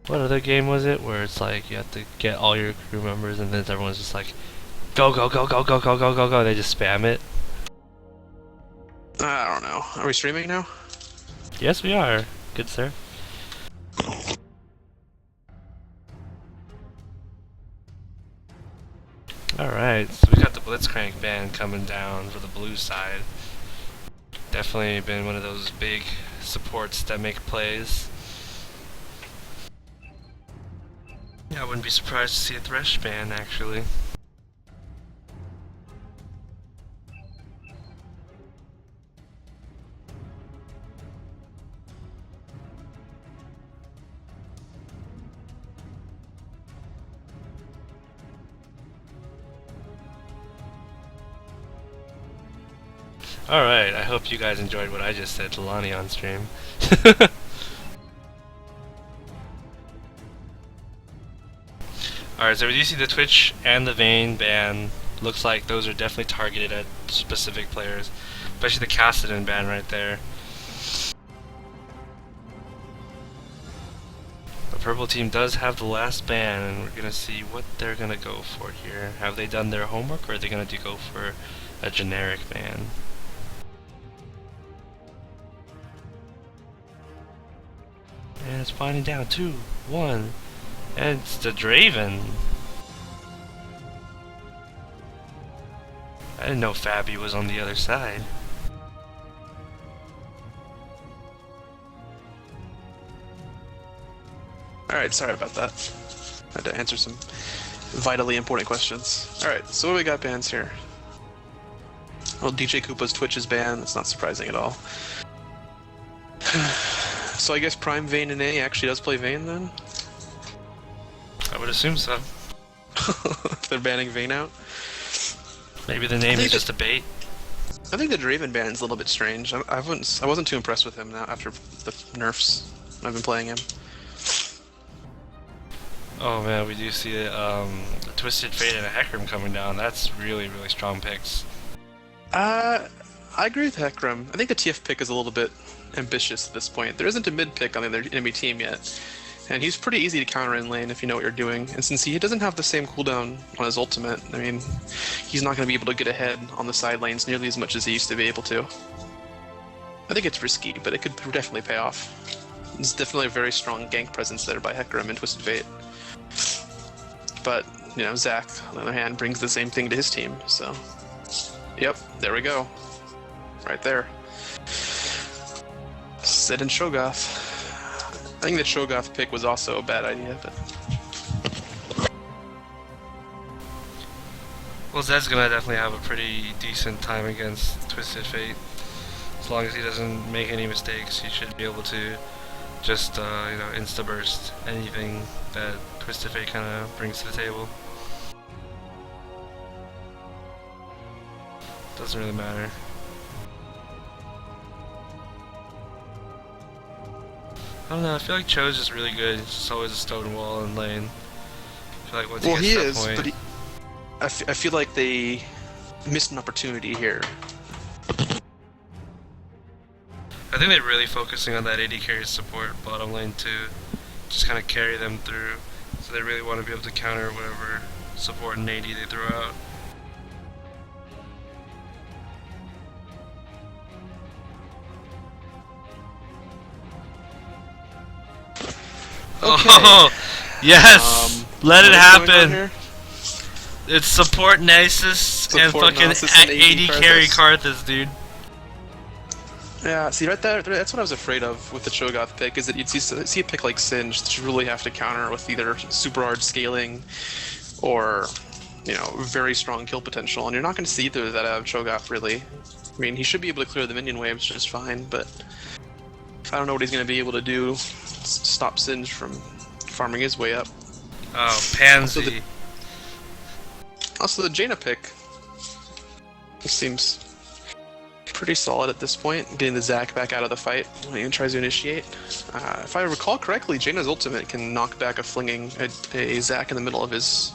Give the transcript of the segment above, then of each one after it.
What other game was it where it's like you have to get all your crew members and then everyone's just like, go, go, go, go, go, go, go, go, go, they just spam it? I don't know. Are we streaming now? Yes, we are. Good sir. Alright, so we got the Blitzcrank band coming down for the blue side. Definitely been one of those big supports that make plays. Yeah, I wouldn't be surprised to see a Thresh band actually. Alright, I hope you guys enjoyed what I just said to Lonnie on stream. Alright, so you see the Twitch and the Vayne ban. Looks like those are definitely targeted at specific players. Especially the Cassidon ban right there. The purple team does have the last ban, and we're gonna see what they're gonna go for here. Have they done their homework, or are they gonna go for a generic ban? And it's winding down. 2, 1, and it's the Draven. I didn't know Fabi was on the other side. Alright, sorry about that. I had to answer some vitally important questions. Alright, so what do we got bans here? Well, DJ Koopa's Twitch is banned. That's not surprising at all. So I guess Prime Vayne and A actually does play Vayne then? I would assume so. They're banning Vayne out? Maybe the name is just a bait. I think the Draven ban's a little bit strange. I wasn't too impressed with him now after the nerfs. I've been playing him. Oh man, we do see a Twisted Fate and a Hecarim coming down. That's really, really strong picks. I agree with Hecarim. I think the TF pick is a little bit ambitious at this point. There isn't a mid pick on the other enemy team yet. And he's pretty easy to counter in lane if you know what you're doing. And since he doesn't have the same cooldown on his ultimate, I mean, he's not going to be able to get ahead on the side lanes nearly as much as he used to be able to. I think it's risky, but it could definitely pay off. There's definitely a very strong gank presence there by Hecarim and Twisted Fate. But, you know, Zac, on the other hand, brings the same thing to his team, so... Yep, there we go. Right there. Sid and Shogoth. I think the Shogoth pick was also a bad idea, but... Well, Zed's gonna definitely have a pretty decent time against Twisted Fate. As long as he doesn't make any mistakes, he should be able to just, you know, insta-burst anything that Twisted Fate kind of brings to the table. Doesn't really matter. I don't know, I feel like Cho's just really good. He's just always a stone wall in lane. I feel like once he gets to that point... but I feel like they missed an opportunity here. I think they're really focusing on that AD carry support bottom lane too. Just kind of carry them through. So they really want to be able to counter whatever support and AD they throw out. Okay. Oh, yes! Let it happen! It's It's support Nasus and fucking AD carry Karthus, dude. Yeah, see right there, that's what I was afraid of with the Cho'Gath pick, is that you'd see a pick like Singed that you really have to counter with either super hard scaling or, you know, very strong kill potential, and you're not going to see either of that out of Cho'Gath, really. I mean, he should be able to clear the minion waves just fine, but I don't know what he's going to be able to do to stop Singed from farming his way up. Oh, Pansy. Also, the Jaina pick seems pretty solid at this point, getting the Zac back out of the fight when he tries to initiate. If I recall correctly, Jaina's ultimate can knock back a Zac in the middle of his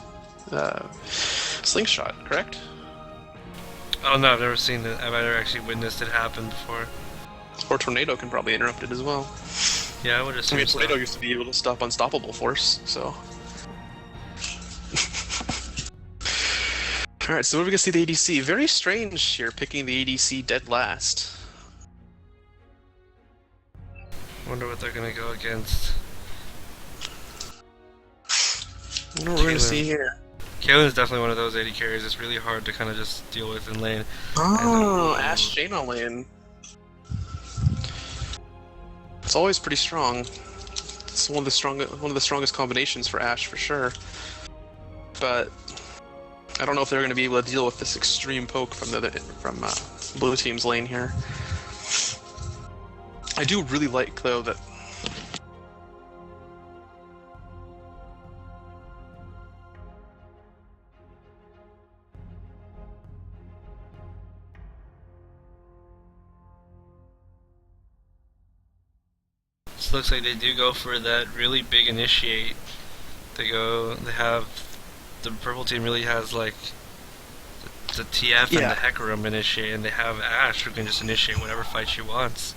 slingshot, correct? I don't know, I've never seen it. I've never actually witnessed it happen before. Or Tornado can probably interrupt it as well. Yeah, I would I assume mean, so. Tornado used to be able to stop Unstoppable Force, so. Alright, so what are we gonna see the ADC? Very strange here, picking the ADC dead last. Wonder what they're gonna go against. I wonder what we're gonna see here. Kaelin's definitely one of those AD carries. It's really hard to kind of just deal with in lane. Oh, Ashe Jaina lane. It's always pretty strong. It's one of the strongest combinations for Ashe for sure. But I don't know if they're going to be able to deal with this extreme poke from blue team's lane here. I do really like though that. This looks like they do go for that really big initiate. They have the purple team really has like the TF and the Hecarim initiate, and they have Ashe who can just initiate whatever fight she wants.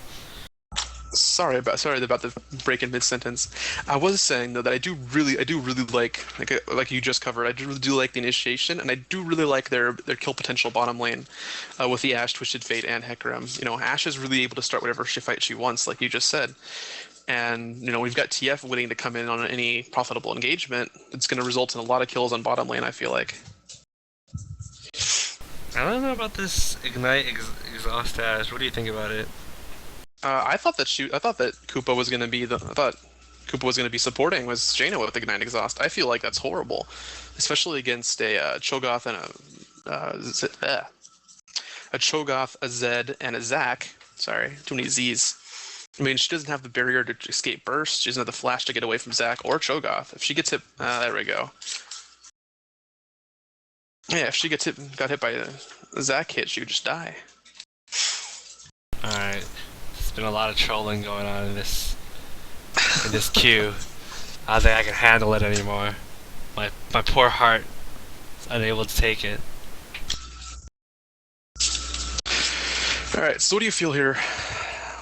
Sorry about the break in mid sentence. I was saying though that I do really like you just covered. I really do like the initiation, and I do really like their kill potential bottom lane with the Ashe, Twisted Fate, and Hecarim. You know, Ashe is really able to start whatever fight she wants, like you just said. And you know, we've got TF willing to come in on any profitable engagement. It's going to result in a lot of kills on bottom lane, I feel like. I don't know about this Ignite Exhaust Ashe. What do you think about it? I thought that Koopa was going to be supporting was Jaina with Ignite Exhaust. I feel like that's horrible, especially against a Cho'Gath and a Cho'Gath, a Zed, and a Zac. Sorry, too many Z's. I mean, she doesn't have the barrier to escape burst. She doesn't have the flash to get away from Zac or Cho'Gath. If she gets hit, there we go. Yeah, if she got hit by a Zac hit, she would just die. Alright. There's been a lot of trolling going on in this queue. I don't think I can handle it anymore. My poor heart is unable to take it. Alright, so what do you feel here?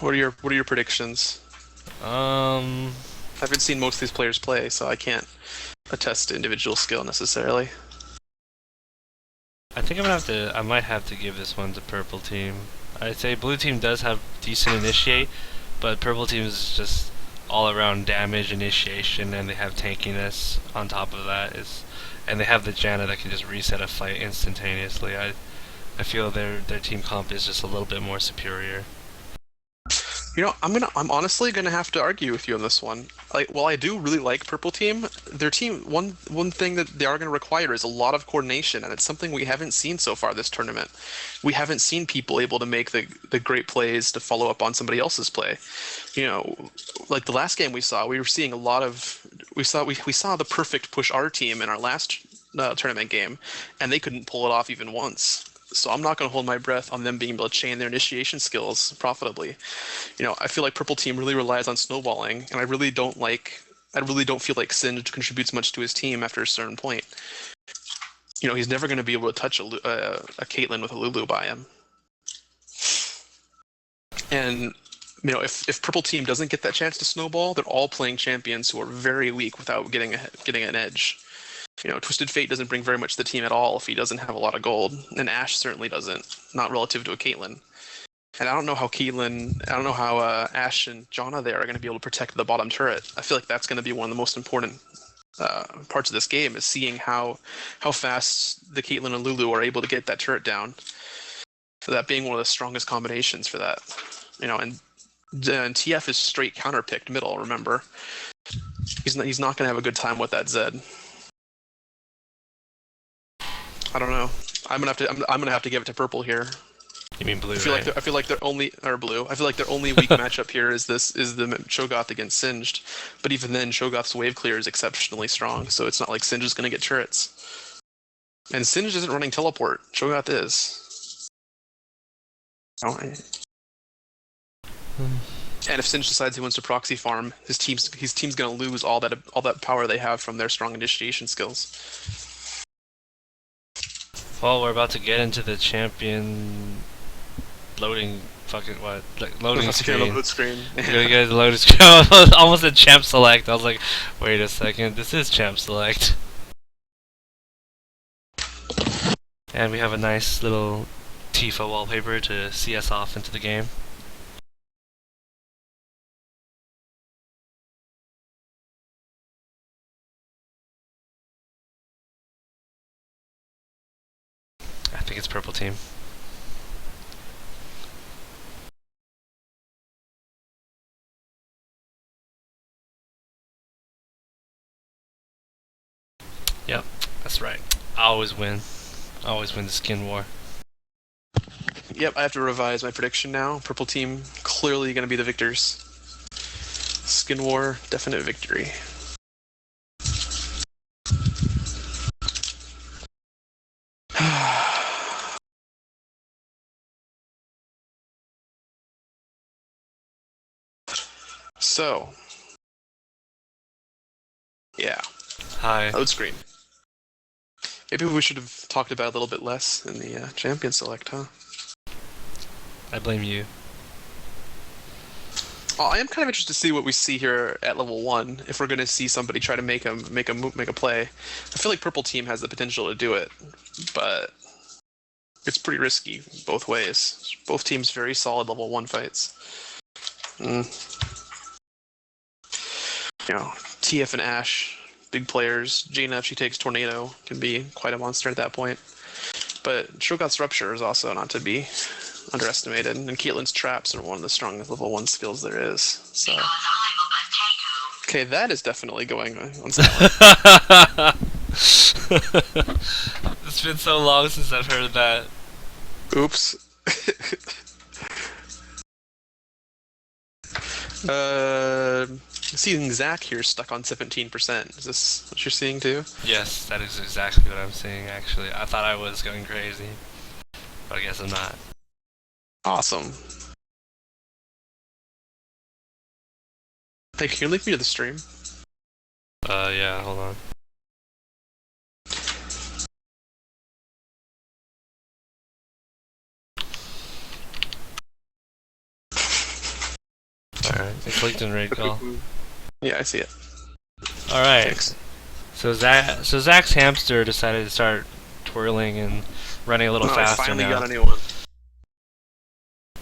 What are your predictions? I haven't seen most of these players play, so I can't attest to individual skill necessarily. I think I might have to give this one to purple team. I'd say blue team does have decent initiate, but purple team is just all around damage, initiation, and they have tankiness on top of that. And they have the Janna that can just reset a fight instantaneously. I feel their team comp is just a little bit more superior. You know, I'm honestly gonna have to argue with you on this one. Like, while I do really like purple team, their team one thing that they are gonna require is a lot of coordination, and it's something we haven't seen so far this tournament. We haven't seen people able to make the great plays to follow up on somebody else's play. You know, like the last game we were seeing a lot of we saw the perfect push R team in our last tournament game, and they couldn't pull it off even once. So I'm not going to hold my breath on them being able to chain their initiation skills profitably. You know, I feel like purple team really relies on snowballing, and I really don't feel like Singed contributes much to his team after a certain point. You know, he's never going to be able to touch a Caitlyn with a Lulu by him. And you know, if purple team doesn't get that chance to snowball, they're all playing champions who are very weak without getting an edge. You know, Twisted Fate doesn't bring very much to the team at all if he doesn't have a lot of gold, and Ashe certainly doesn't, not relative to a Caitlyn. And I don't know how Ashe and Janna there are going to be able to protect the bottom turret. I feel like that's going to be one of the most important parts of this game, is seeing how fast the Caitlyn and Lulu are able to get that turret down. So that being one of the strongest combinations for that. You know, and TF is straight counterpicked middle, remember. He's not going to have a good time with that Zed. I don't know. I'm gonna have to give it to purple here. You mean blue? I feel like their only blue. I feel like their only weak matchup here is the Cho'Gath against Singed. But even then, Cho'Gath's wave clear is exceptionally strong, so it's not like Singed is gonna get turrets. And Singed isn't running teleport. Cho'Gath is. Oh, and if Singed decides he wants to proxy farm, his team's gonna lose all that power they have from their strong initiation skills. Well, we're about to get into the champion loading fucking what? Like, loading That's gonna screen. load screen. We're gonna get the loading screen. Almost a champ select. I was like, wait a second, this is champ select. And we have a nice little Tifa wallpaper to see us off into the game. I think it's purple team. Yep, that's right. I always win. I always win the skin war. Yep, I have to revise my prediction now. Purple team clearly going to be the victors. Skin war, definite victory. So, yeah, Hi. load screen. Maybe we should have talked about it a little bit less in the champion select, huh? I blame you. Oh, I am kind of interested to see what we see here at level 1. If we're going to see somebody try to make a play, I feel like purple team has the potential to do it, but it's pretty risky both ways. Both teams very solid level 1 fights. You know, TF and Ashe, big players. Jaina, if she takes Tornado, can be quite a monster at that point. But Shoutcasted Rupture is also not to be underestimated, and Caitlyn's traps are one of the strongest level 1 skills there is. So, okay, that is definitely going on silent. It's been so long since I've heard that. Oops. Seeing Zach here stuck on 17%. Is this what you're seeing too? Yes, that is exactly what I'm seeing, actually. I thought I was going crazy, but I guess I'm not. Awesome. Hey, can you link me to the stream? Yeah, hold on. Alright, it's linked in raid call. Yeah, I see it. Alright. Thanks. So Zach's hamster decided to start twirling and running a little faster I finally now. got a new one.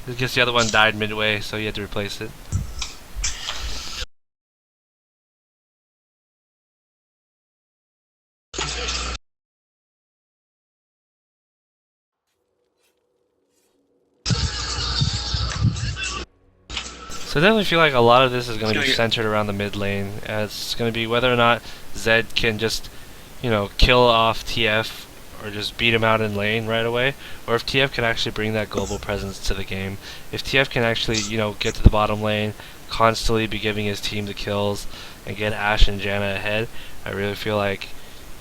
I guess the other one died midway, so he had to replace it. So I definitely feel like a lot of this is going to be centered around the mid lane. It's going to be whether or not Zed can just, you know, kill off TF or just beat him out in lane right away, or if TF can actually bring that global presence to the game. If TF can actually, you know, get to the bottom lane, constantly be giving his team the kills, and get Ashe and Janna ahead, I really feel like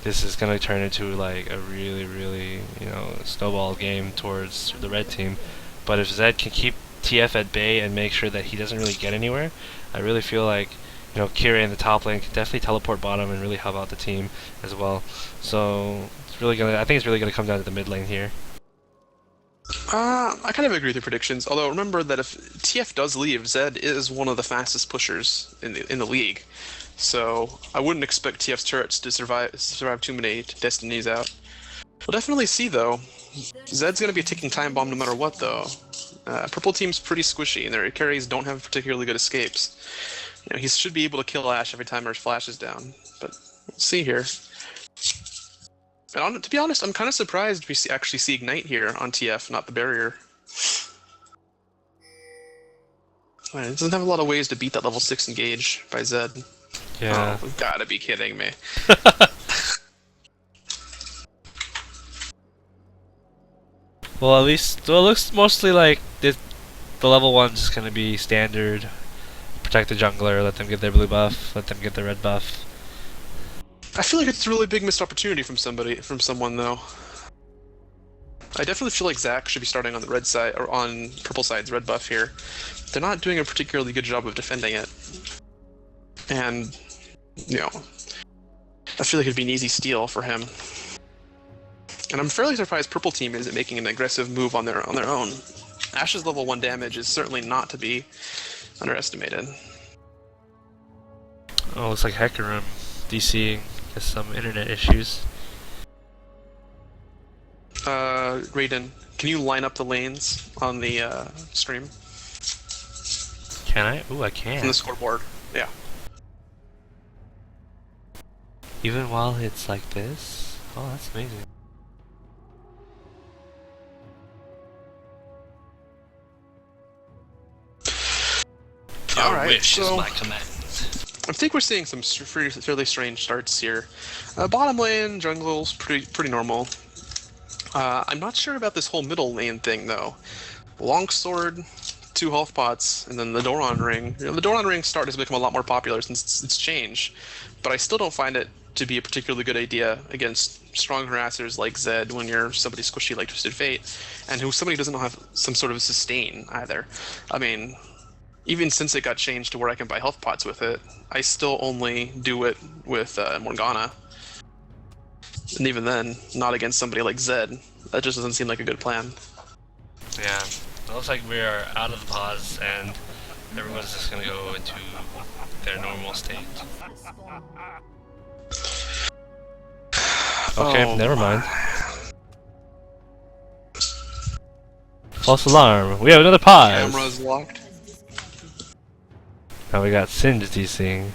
this is going to turn into like a really, really, you know, snowball game towards the red team. But if Zed can keep TF at bay and make sure that he doesn't really get anywhere, I really feel like, you know, Kira in the top lane can definitely teleport bottom and really help out the team as well. So it's really gonna, I think it's really gonna come down to the mid lane here. I kind of agree with your predictions. Although remember that if TF does leave, Zed is one of the fastest pushers in the league. So I wouldn't expect TF's turrets to survive too many destinies out. We'll definitely see though. Zed's gonna be a ticking time bomb no matter what though. Purple team's pretty squishy, and their carries don't have particularly good escapes. You know, he should be able to kill Ashe every time her flash is down, but we'll see here. And to be honest, I'm kind of surprised we actually see Ignite here on TF, not the barrier. It doesn't have a lot of ways to beat that level 6 engage by Zed. Yeah. Oh, you've gotta be kidding me. Well, at least it looks mostly like the level 1's just gonna be standard. Protect the jungler, let them get their blue buff, let them get their red buff. I feel like it's a really big missed opportunity from someone though. I definitely feel like Zach should be starting on the red side, or on purple side's red buff here. They're not doing a particularly good job of defending it. And, you know, I feel like it'd be an easy steal for him. And I'm fairly surprised purple team isn't making an aggressive move on their own. Ash's level 1 damage is certainly not to be underestimated. Oh, looks like Hecarim DCing has some internet issues. Raiden, can you line up the lanes on the stream? Can I? Ooh, I On can. the scoreboard. Yeah. Even while it's like this? Oh, that's amazing. Alright, wish so is my command. I think we're seeing some fairly strange starts here. Bottom lane, jungle's pretty normal. I'm not sure about this whole middle lane thing though. Longsword, 2 health pots, and then the Doran ring. You know, the Doran ring start has become a lot more popular since it's changed, but I still don't find it to be a particularly good idea against strong harassers like Zed when you're somebody squishy like Twisted Fate, and who somebody doesn't have some sort of sustain either. I mean, even since it got changed to where I can buy health pots with it, I still only do it with Morgana. And even then, not against somebody like Zed. That just doesn't seem like a good plan. Yeah, it looks like we are out of the pause and everyone's just gonna go into their normal state. Okay, Oh, never mind. False alarm. We have another pause. Camera's locked. Now we got Singe DCing.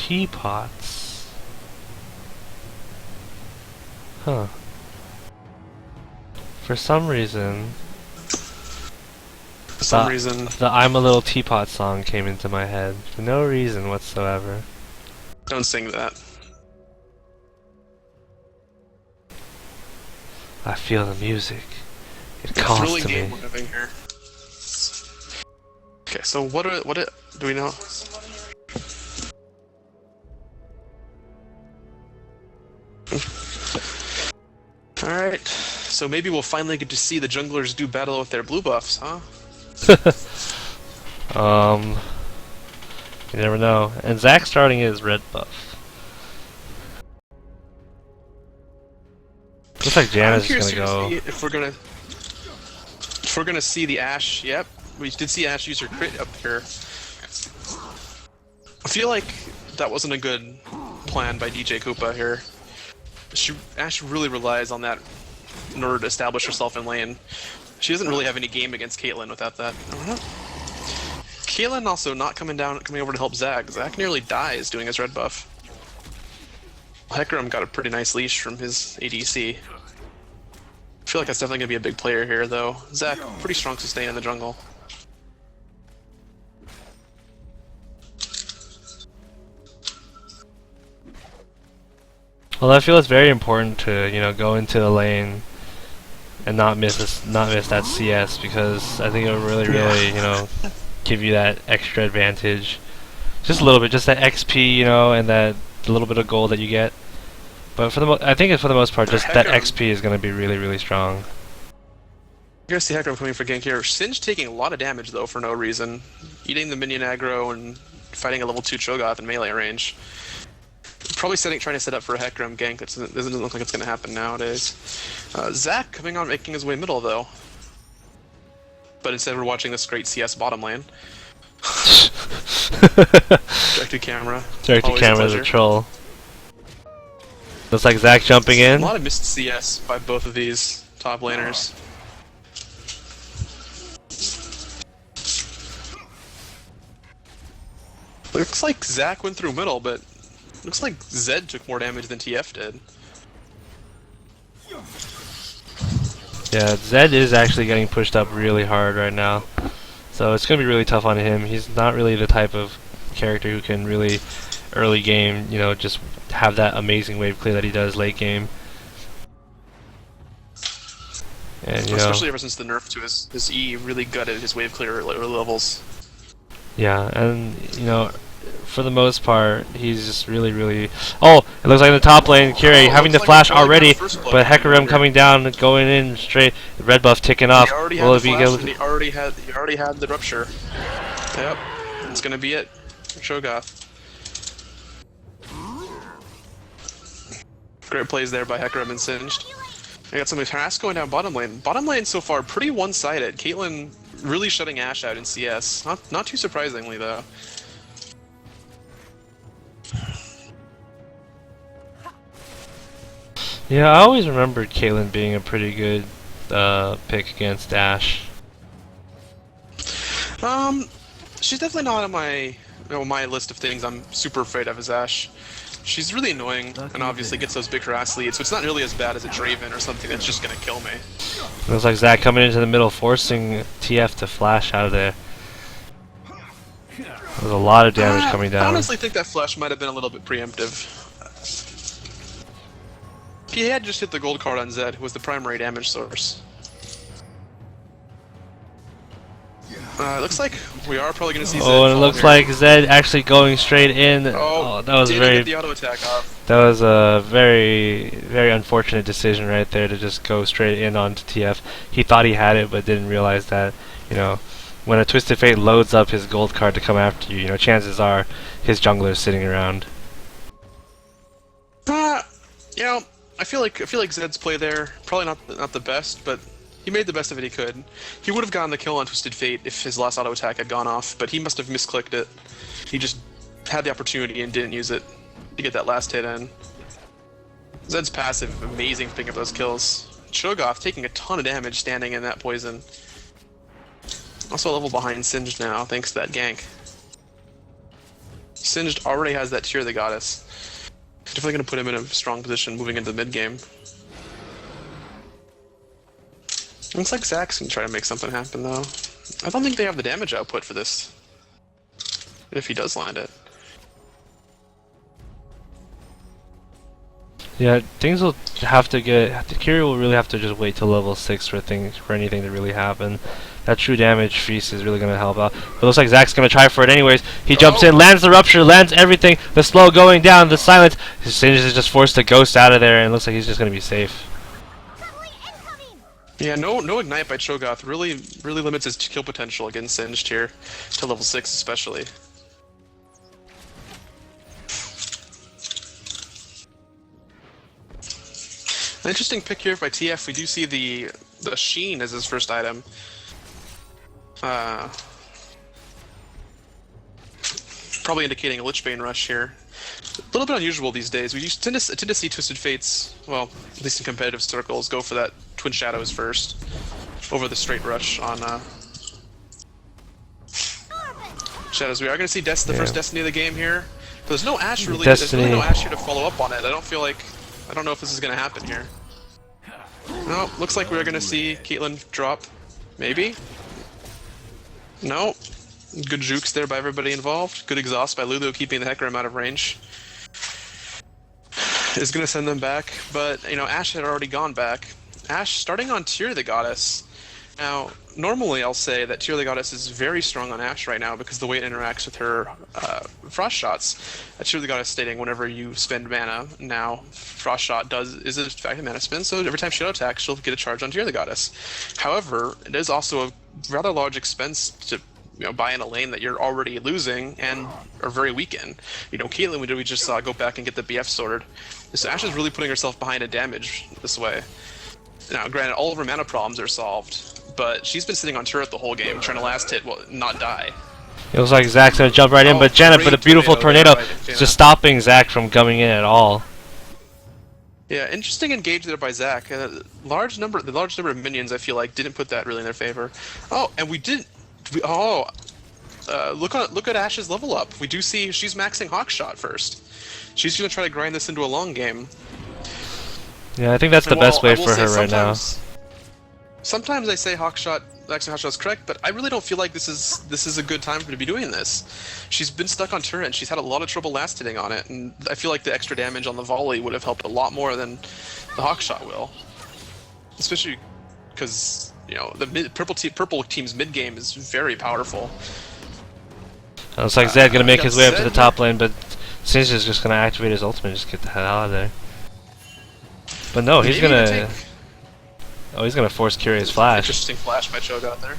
Teapots. Huh. For some reason, the I'm a Little Teapot song came into my head. For no reason whatsoever. Don't sing that. I feel the music. It It's calls really to game me. we're having here. Okay, so what do we know? Alright, so maybe we'll finally get to see the junglers do battle with their blue buffs, huh? You never know. And Zach starting his red buff. Looks like I'm Janna's curious just gonna to go. see if we're gonna see the Ashe. Yep, we did see Ashe use her crit up here. I feel like that wasn't a good plan by DJ Koopa here. Ashe really relies on that in order to establish herself in lane. She doesn't really have any game against Caitlyn without that. Caitlyn also not coming over to help Zach. Zach nearly dies doing his red buff. Hecarim got a pretty nice leash from his ADC. I feel like that's definitely going to be a big player here, though. Zach, pretty strong sustain in the jungle. Well, I feel it's very important to, you know, go into the lane and not miss that CS, because I think it'll really, you know, give you that extra advantage. Just a little bit, just that XP, you know, and that little bit of gold that you get. But I think for the most part, just that XP is going to be really strong. You're gonna see Hecarim coming for gank here. Singe taking a lot of damage though for no reason, eating the minion aggro and fighting a level 2 Cho'Gath in melee range. Probably trying to set up for a Hecarim gank. That doesn't look like it's gonna happen nowadays. Zach coming on, making his way middle though. But instead we're watching this great CS bottom lane. Direct to camera. Direct to Always camera is a troll. Looks like Zach jumping in. A lot of missed CS by both of these top laners. Looks like Zach went through middle, but looks like Zed took more damage than TF did. Yeah, Zed is actually getting pushed up really hard right now. So it's going to be really tough on him. He's not really the type of character who can really early game, you know, just have that amazing wave clear that he does late game. And especially ever since the nerf to his E really gutted his wave clear at lower levels. Yeah, and for the most part, he's just really. Oh, it looks like in the top lane, Kiri having the flash already, but Hecarim coming down, going in straight. Red buff ticking off. Will it be good? He already had the rupture. Yep, it's gonna be it. Shogoth. Great plays there by Hecarim and Singed. I got some harass going down bottom lane. Bottom lane so far pretty one-sided. Caitlyn really shutting Ashe out in CS. Not too surprisingly though. Yeah, I always remembered Caitlyn being a pretty good pick against Ashe. She's definitely not on my list of things I'm super afraid of as Ashe. She's really annoying and obviously gets those big harass leads, so it's not nearly as bad as a Draven or something that's just gonna kill me. Looks like Zach coming into the middle, forcing TF to flash out of there. There's a lot of damage coming down. I honestly think that flash might have been a little bit preemptive. He had just hit the gold card on Zed, who was the primary damage source. It looks like we are probably going to see Zed. Oh, and it looks here. like Zed actually going straight in. Oh, that was get the auto attack off. That was a very unfortunate decision right there to just go straight in onto TF. He thought he had it, but didn't realize that, when a Twisted Fate loads up his gold card to come after you, chances are his jungler is sitting around. I feel like Zed's play there probably not the best, but he made the best of it he could. He would have gotten the kill on Twisted Fate if his last auto attack had gone off, but he must have misclicked it. He just had the opportunity and didn't use it to get that last hit in. Zed's passive, amazing for picking up those kills. Shogoth taking a ton of damage standing in that poison. Also a level behind Singed now, thanks to that gank. Singed already has that Tear of the Goddess. Definitely going to put him in a strong position moving into the mid game. Looks like Zach's going to try to make something happen though. I don't think they have the damage output for this. If he does land it. Yeah, things will have to get. Kiri will really have to just wait till level 6 for anything to really happen. That true damage feast is really going to help out. But it looks like Zach's going to try for it anyways. He jumps in, lands the rupture, lands everything. The slow going down, the silence. Singed is just forced to ghost out of there, and it looks like he's just going to be safe. Yeah, no ignite by Shogoth really limits his kill potential against Singed here to level 6 especially. An interesting pick here by TF. We do see the Sheen as his first item. Probably indicating a Lichbane rush here. A little bit unusual these days. We tend to see Twisted Fates, well, at least in competitive circles, go for that Twin Shadows first, over the straight rush on Shadows. We are going to see the first Destiny of the game here. But there's no Ashe really. There's really no Ashe here to follow up on it. I don't know if this is going to happen here. No, looks like we're going to see Caitlyn drop. Maybe? No. Good jukes there by everybody involved. Good exhaust by Lulu keeping the Hecarim out of range. Is going to send them back, but, Ashe had already gone back. Ashe starting on Tear of the Goddess. Now, normally I'll say that Tear of the Goddess is very strong on Ashe right now because the way it interacts with her Frost Shots. Tear of the Goddess stating whenever you spend mana, now Frost Shot is in fact a mana spin, so every time she attacks, she'll get a charge on Tear of the Goddess. However, it is also a rather large expense to buy in a lane that you're already losing and are very weak in. Caitlyn, we just saw go back and get the BF sorted. So Ashe is really putting herself behind a damage this way. Now, granted, all of her mana problems are solved, but she's been sitting on turret the whole game, trying to last hit, not die. It looks like Zach's going to jump right in, but Janet with a beautiful tornado just stopping Zach from coming in at all. Yeah, interesting engage there by Zach. The large number of minions, I feel like, didn't put that really in their favor. Oh, and we didn't. Look at Ashe's level up. We do see she's maxing Hawkshot first. She's going to try to grind this into a long game. Yeah, I think that's the best way for her right now. sometimes I say Hawkshot's correct, but I really don't feel like this is a good time for her to be doing this. She's been stuck on turret, and she's had a lot of trouble last hitting on it, and I feel like the extra damage on the volley would have helped a lot more than the Hawkshot will. Especially because, you know, the purple team's mid game is very powerful. Looks like Zed gonna make his way up to the top lane, but Singe is just gonna activate his ultimate and just get the hell out of there. But no, he's gonna... Oh, he's gonna force Curious Flash. Interesting flash by Cho'Gath there.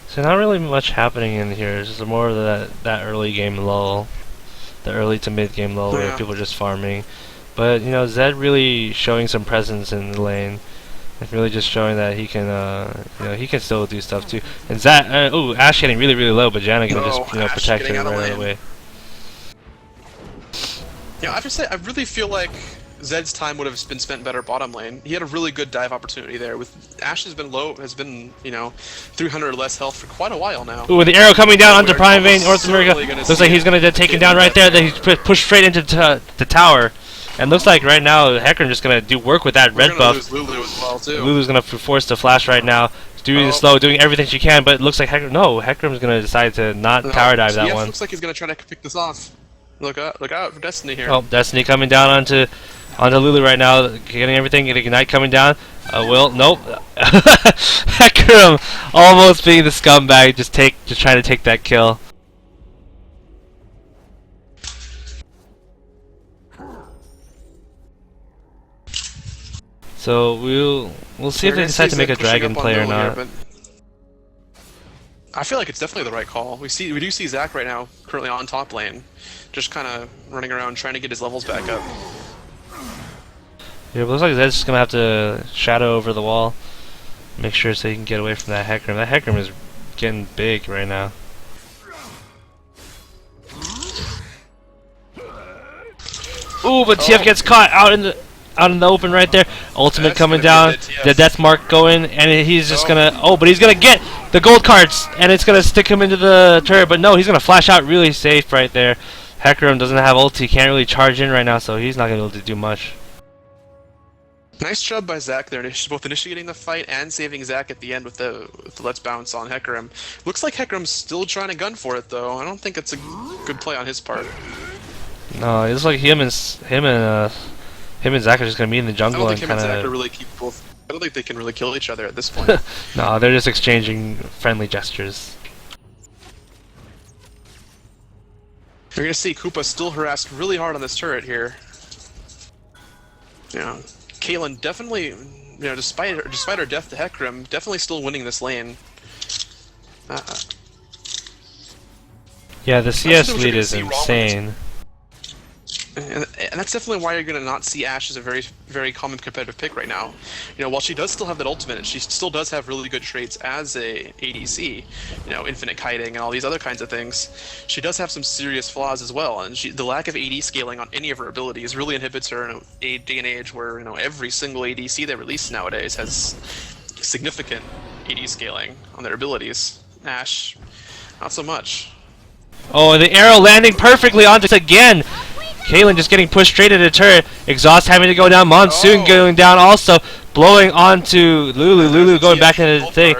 So not really much happening in here. It's just more of that early game lull, the early to mid game lull where people are just farming. But you know, Zed really showing some presence in the lane, and really just showing that he can, you know, he can still do stuff too. And Zed, oh, Ashe getting really low, but Janna gonna just, you know, protect him right out of the way. Yeah, I have to say, I really feel like Zed's time would have been spent better bottom lane. He had a really good dive opportunity there. With Ashe has been, you know, 300 or less health for quite a while now. Ooh, the arrow coming down onto Prime Vein, North America. Looks like he's gonna get taken down right there. Then he's pushed straight into the tower. And looks like right now Hecarim just gonna do work with that red buff. Lose Lulu as well too. Lulu's gonna be forced to flash right now. Doing slow, doing everything she can, but it looks like Hecarim's gonna decide to not tower dive that one. Looks like he's gonna try to pick this off. Look out for Destiny here. Oh, Destiny coming down onto Lulu right now, getting everything, getting Ignite coming down. Nope. Hecarim almost being the scumbag, just trying to take that kill. So we'll see if they decide to make a dragon play or not. Here, I feel like it's definitely the right call. We do see Zac right now, currently on top lane, just kind of running around trying to get his levels back up. Yeah, it looks like Zed's just gonna have to shadow over the wall, make sure so he can get away from that Hecarim. That Hecarim is getting big right now. Ooh, but TF gets caught out in the open right there. Ultimate coming down, the death mark going, and he's just gonna. Oh, but he's gonna get the gold cards, and it's gonna stick him into the turret. But no, he's gonna flash out really safe right there. Hecarim doesn't have ulti, can't really charge in right now, so he's not gonna be able to do much. Nice job by Zac there, both initiating the fight and saving Zac at the end with the let's bounce on Hecarim. Looks like Hecarim's still trying to gun for it though. I don't think it's a good play on his part. No, it looks like him and Zac are just gonna meet in the jungle and kind of. I don't think they can really kill each other at this point. No, they're just exchanging friendly gestures. You're gonna see Koopa still harassed really hard on this turret here. You know, Caitlyn definitely, you know, despite her death to Hecarim, definitely still winning this lane. Yeah, the CS lead is insane. And that's definitely why you're going to not see Ashe as a very, very common competitive pick right now. You know, while she does still have that ultimate, and she still does have really good traits as a ADC, you know, infinite kiting and all these other kinds of things, she does have some serious flaws as well. And the lack of AD scaling on any of her abilities really inhibits her in a day and age where, you know, every single ADC they release nowadays has significant AD scaling on their abilities. Ashe, not so much. Oh, the arrow landing perfectly onto it again. Caitlyn just getting pushed straight into the turret. Exhaust having to go down. Monsoon going down also. Blowing onto Lulu. Lulu going back into the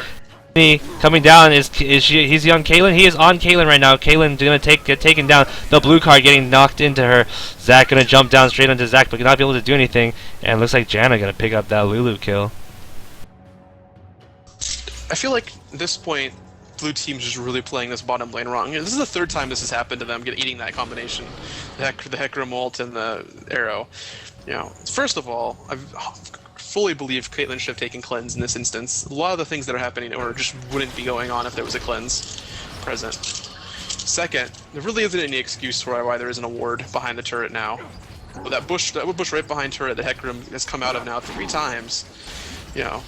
thing. Coming down. He's on Caitlyn? He is on Caitlyn right now. Caitlyn gonna get taken down. The blue card getting knocked into her. Zac gonna jump down straight onto Zac, but not be able to do anything. And looks like Janna gonna pick up that Lulu kill. I feel like at this point, blue team's just really playing this bottom lane wrong. This is the third time this has happened to them, eating that combination, the Hecarim ult and the arrow. You know, first of all, I fully believe Caitlyn should have taken cleanse in this instance. A lot of the things that are happening or just wouldn't be going on if there was a cleanse present. Second, there really isn't any excuse for why there isn't a ward behind the turret now. But that bush right behind turret that Hecarim has come out of now 3 times, you know.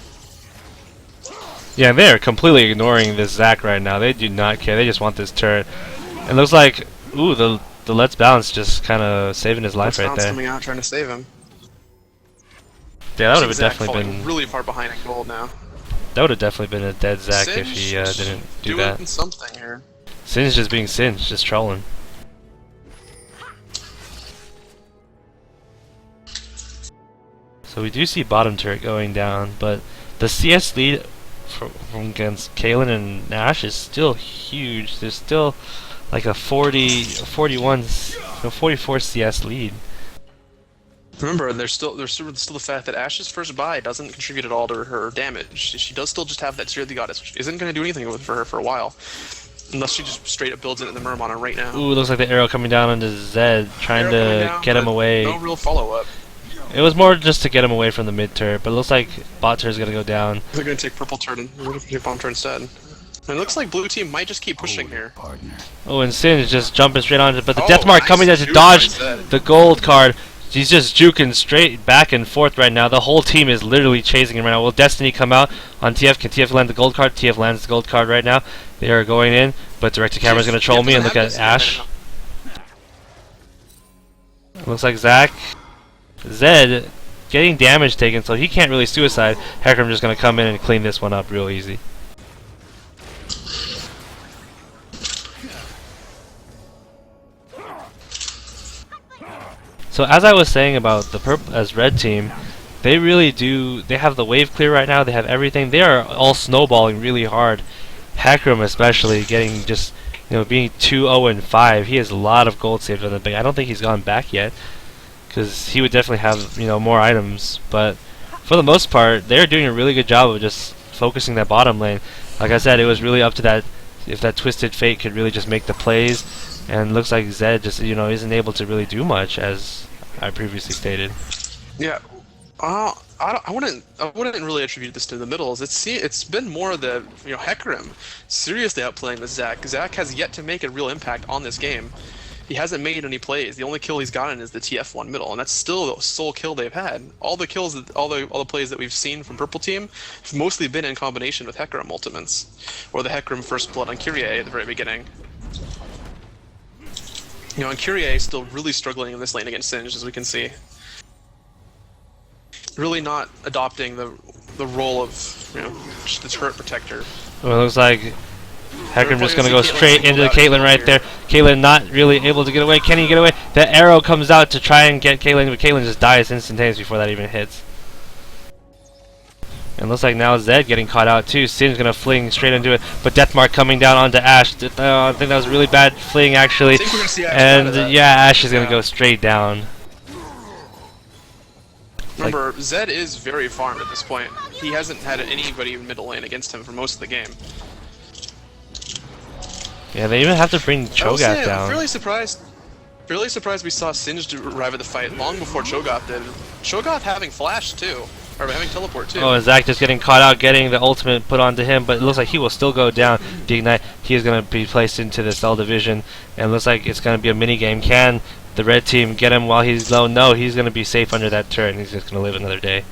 Yeah, they're completely ignoring this Zac right now. They do not care. They just want this turret. It looks like, ooh, the Let's Bounce just kind of saving his life right there. Coming out trying to save him. Yeah, that would have Zach definitely falling been really far behind in gold now. that would have definitely been a dead Zach if Singe he didn't do doing that. something here. Singe just being Singe, just trolling. So we do see bottom turret going down, but the CS lead from against Caitlyn and Nash is still huge. There's still like a 41, 44 CS lead. Remember, there's still the fact that Ash's first buy doesn't contribute at all to her damage. She does still just have that Seer of the Goddess, which isn't going to do anything for her for a while. Unless she just straight up builds it in the Murmana right now. Ooh, looks like the arrow coming down onto Zed, trying to get him away. No real follow-up. It was more just to get him away from the mid turret, but it looks like bot turret is going to go down. They're going to take purple turret and we're going to take bomb turret instead. And it looks like blue team might just keep pushing here. Oh, and Singe just jumping straight onto it, but the Oh, death mark nice coming there to juke dodge by Zed. the gold card. He's just juking straight back and forth right now. The whole team is literally chasing him right now. Will Destiny come out on TF? Can TF land the gold card? TF lands the gold card right now. They are going in, but direct to camera is going to troll me and look at Ash. Looks like Zed getting damage taken, so he can't really suicide. Hecarim just going to come in and clean this one up real easy. So as I was saying about the red team, they really do. They have the wave clear right now. They have everything. They are all snowballing really hard. Hecarim especially getting just being 2-0-5. He has a lot of gold saved on the big. I don't think he's gone back yet because he would definitely have more items. But for the most part, they're doing a really good job of just focusing that bottom lane. Like I said, it was really up to that if that Twisted Fate could really just make the plays. And looks like Zed just isn't able to really do much, as I previously stated. Yeah, I wouldn't really attribute this to the middles. It's been more the Hecarim seriously outplaying the Zach. Zach has yet to make a real impact on this game. He hasn't made any plays. The only kill he's gotten is the TF1 middle, and that's still the sole kill they've had. All the kills, all the plays that we've seen from Purple Team have mostly been in combination with Hecarim ultimates, or the Hecarim first blood on Kyrie at the very beginning. And Kyrie is still really struggling in this lane against Singe, as we can see. Really not adopting the role of just the turret protector. Well, it looks like Hecarim just going to go straight into the Caitlyn right there. Caitlyn not really able to get away. Can he get away? The arrow comes out to try and get Caitlyn, but Caitlyn just dies instantaneously before that even hits. And looks like now Zed getting caught out too. Sin's gonna fling straight into it, but Deathmark coming down onto Ash. I think that was really bad fling actually. And yeah, Ash is gonna go straight down. Remember, Zed is very farmed at this point. He hasn't had anybody in middle lane against him for most of the game. Yeah, they even have to bring Cho'Gath down. I'm fairly surprised we saw Singe arrive at the fight long before Cho'Gath did. Cho'Gath having flash too. Or having teleport too. Oh, and Zach just getting caught out, getting the ultimate put onto him, but it looks like he will still go down. The Ignite, he is going to be placed into the Cell Division, and it looks like it's going to be a mini game. Can the red team get him while he's low? No, he's going to be safe under that turret, and he's just going to live another day.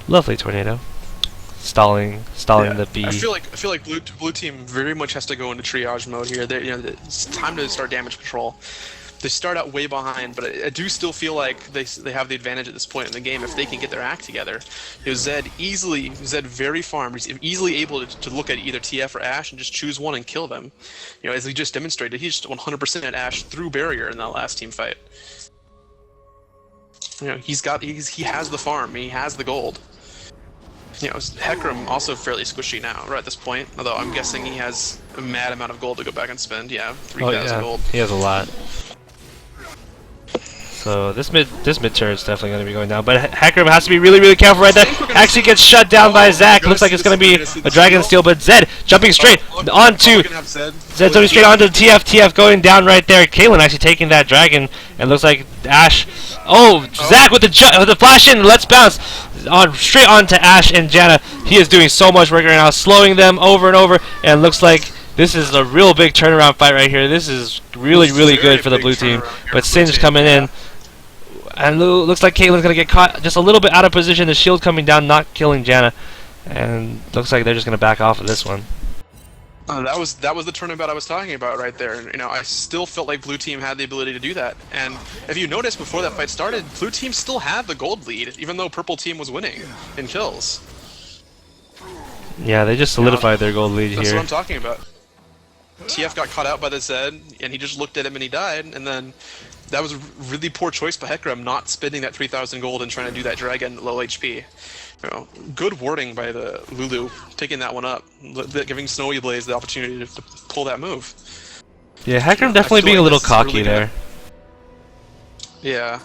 Lovely tornado. Stalling the B. I feel like blue team very much has to go into triage mode here. It's time to start damage control. They start out way behind, but I do still feel like they have the advantage at this point in the game if they can get their act together. Zed very farmed. He's easily able to look at either TF or Ash and just choose one and kill them. As he just demonstrated, he just 100% at Ash through barrier in that last team fight. He has the farm. He has the gold. Hecarim also fairly squishy now, right at this point. Although I'm guessing he has a mad amount of gold to go back and spend. Yeah, 3,000 gold. He has a lot. So this mid turret is definitely going to be going down, but Hecarim has to be really careful right there. Actually gets shut down by Zach. Looks like it's going to be a Dragon Steel, but Zed jumping straight onto Zed jumping straight onto TF. TF going down right there. Caitlyn actually taking that dragon, and looks like Ash. Oh, Zach with the flash in. Let's bounce straight onto Ash and Janna. He is doing so much work right now, slowing them over and over, and looks like this is a real big turnaround fight right here. This is really good for the blue team. But Singe coming in. And looks like Caitlyn's going to get caught just a little bit out of position. The shield coming down, not killing Janna. And looks like they're just going to back off of this one. That was the turnabout I was talking about right there. You know, I still felt like blue team had the ability to do that. And if you notice, before that fight started, blue team still had the gold lead, even though purple team was winning in kills. Yeah, they just solidified their gold lead That's here. what I'm talking about. TF got caught out by the Zed, and he just looked at him and he died. And then that was a really poor choice by Hecarim, not spending that 3,000 gold and trying to do that dragon low HP. You know, good warding by the Lulu, taking that one up, giving Snowy Blaze the opportunity to pull that move. Yeah, Hecarim definitely being a little cocky there. Yeah,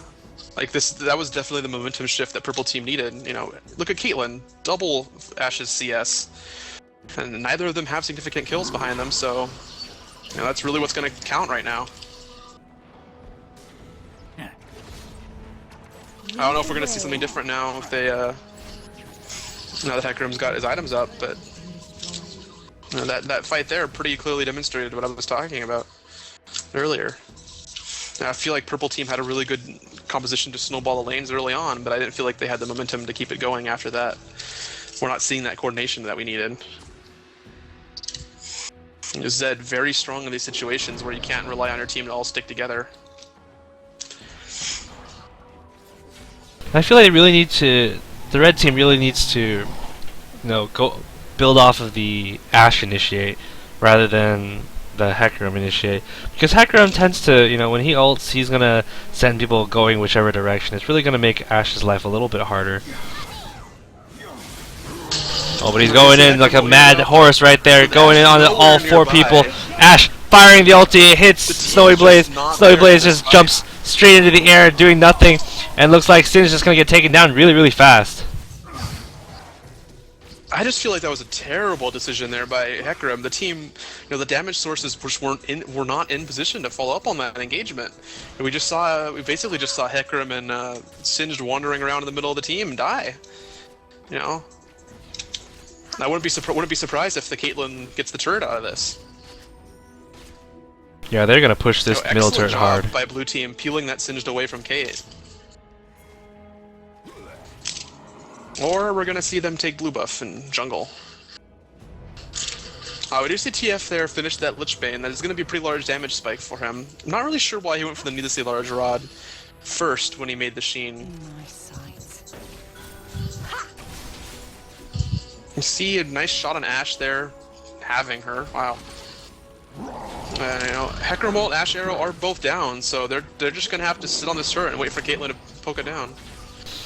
like that was definitely the momentum shift that purple team needed. You know, look at Caitlyn, double Ash's CS, and neither of them have significant kills behind them, so you know, that's really what's going to count right now. I don't know if we're going to see something different now if they, now that Hecarim's got his items up, but you know, that fight there pretty clearly demonstrated what I was talking about earlier. Now, I feel like purple team had a really good composition to snowball the lanes early on, but I didn't feel like they had the momentum to keep it going after that. We're not seeing that coordination that we needed. Zed very strong in these situations where you can't rely on your team to all stick together. I feel like they really need to. The red team really needs to, you know, go build off of the Ashe initiate rather than the Hecarim initiate, because Hecarim tends to, you know, when he ults, he's gonna send people going whichever direction. It's really gonna make Ashe's life a little bit harder. Oh, but he's going in like a mad horse right there, going in on all four people. Ashe firing the ulti, hits Snowy Blaze. Snowy Blaze just jumps straight into the air, doing nothing, and looks like Sin's just gonna get taken down really, really fast. I just feel like that was a terrible decision there by Hecarim. The team, you know, the damage sources just were not in position to follow up on that engagement. And we basically just saw Hecarim and Singed wandering around in the middle of the team and die. You know, I wouldn't be surprised if the Caitlyn gets the turret out of this. Yeah, they're gonna push this middle turret hard. By blue team peeling that Singed away from Kate. Or we're gonna see them take blue buff in jungle. We do see TF there finish that Lich Bane. That is gonna be a pretty large damage spike for him. I'm not really sure why he went for the needlessly large rod first when he made the Sheen. You see a nice shot on Ashe there, having her. Wow. You know, Hecarim ult, Ashe Arrow are both down, so they're just gonna have to sit on this turret and wait for Caitlyn to poke it down.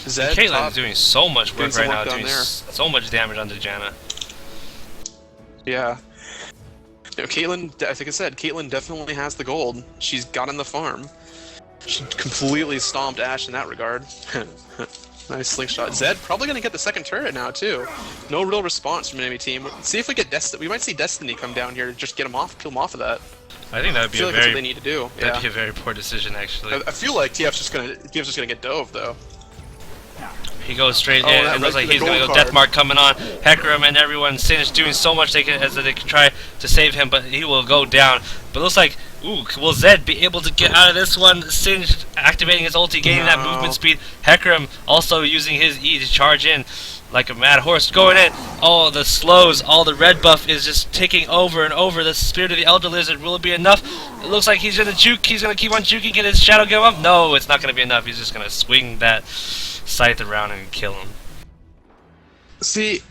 Zed, Caitlyn is doing so much work right now, doing there. so much damage onto Janna. Yeah. You know, Caitlyn, like I said, Caitlyn definitely has the gold. She's gotten the farm. She completely stomped Ashe in that regard. Nice slingshot. Zed probably gonna get the second turret now too. No real response from enemy team. See if we get Destiny. We might see Destiny come down here to just get him off, peel him off of that. I think that would be that's what they need to do. That'd be a very poor decision, actually. I feel like TF's just gonna get dove though. He goes straight in. It looks like he's going to go Death Mark coming on. Hecarim and everyone, Sin's doing so much they can try to save him, but he will go down. But it looks like, ooh, will Zed be able to get out of this one? Sin activating his ulti, gaining that movement speed. Hecarim also using his E to charge in like a mad horse. Going in. Oh, the slows, all the red buff is just taking over and over. The Spirit of the Elder Lizard, will it be enough? It looks like he's going to juke. He's going to keep on juking. Get his shadow go up? No, it's not going to be enough. He's just going to swing that scythe around and kill him. See,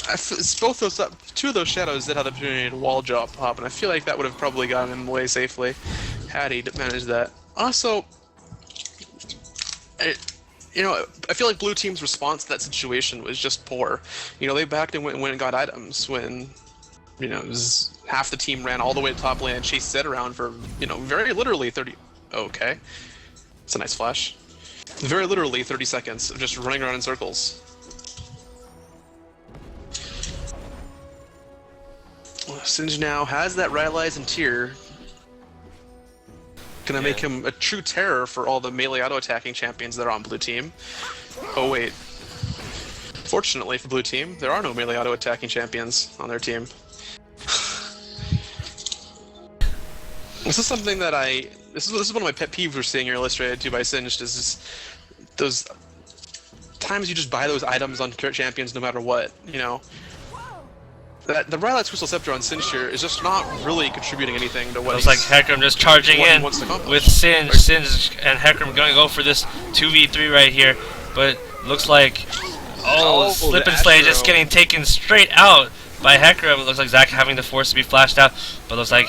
it's both those, two of those shadows that had the opportunity to wall drop pop, and I feel like that would have probably gotten him away safely had he managed that. Also, you know, I feel like blue team's response to that situation was just poor. You know, they backed and went and got items when, you know, half the team ran all the way to top lane and chased Zed around for, you know, very literally 30. Okay, it's a nice flash. Very literally 30 seconds of just running around in circles. Singe now has that Rylai's and Tyr. Gonna make him a true terror for all the melee auto-attacking champions that are on blue team. Oh wait. Fortunately for blue team, there are no melee auto-attacking champions on their team. This is something that this is one of my pet peeves we're seeing here illustrated too by Singed, is those times you just buy those items on champions no matter what, you know. that the Rylai's Crystal Scepter on Singe here is just not really contributing anything to what Looks like Hecarim just charging in with Singe. Singe and Hecarim going to go for this 2v3 right here, but looks like Slip and Slay just getting taken straight out by Hecarim. It looks like Zac having the force to be flashed out, but looks like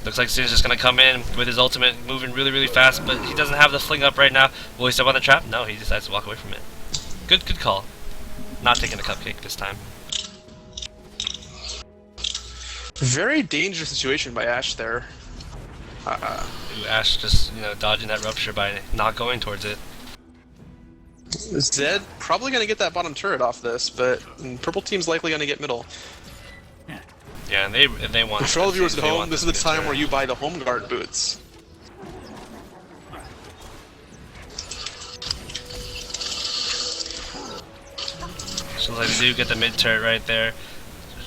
Singe just going to come in with his ultimate, moving really, really fast, but he doesn't have the fling up right now. Will he step on the trap? No, he decides to walk away from it. Good call. Not taking a cupcake this time. Very dangerous situation by Ashe there. Ashe just, dodging that rupture by not going towards it. Zed probably going to get that bottom turret off this, but purple team's likely going to get middle. Yeah, and if they want. For all the viewers at home, this is the time where you buy the home guard boots. So like they do get the mid turret right there.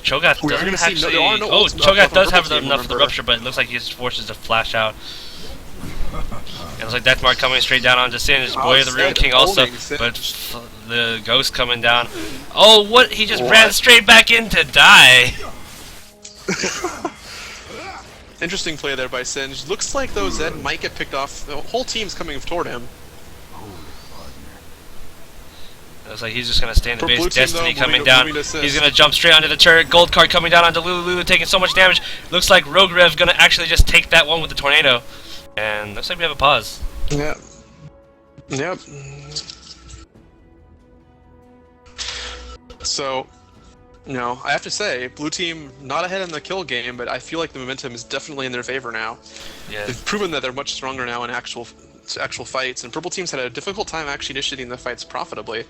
Cho'Gath doesn't actually. No Cho'Gath does have enough of the rupture, but it looks like he just forces to flash out. It looks like Death Mark coming straight down onto Singe. Boy of the Rune King also, but the ghost coming down. Oh, what? He just ran straight back in to die. Interesting play there by Singe. Looks like though Zed might get picked off. The whole team's coming toward him. Looks like he's just gonna stay in the base. Destiny coming down. He's He's gonna jump straight onto the turret. Gold card coming down onto Lulu. Lulu taking so much damage. Looks like Rogue Rev gonna actually just take that one with the tornado. And looks like we have a pause. Yep. Yep. So, I have to say, blue team not ahead in the kill game, but I feel like the momentum is definitely in their favor now. Yeah. They've proven that they're much stronger now in actual fights, and purple teams had a difficult time actually initiating the fights profitably.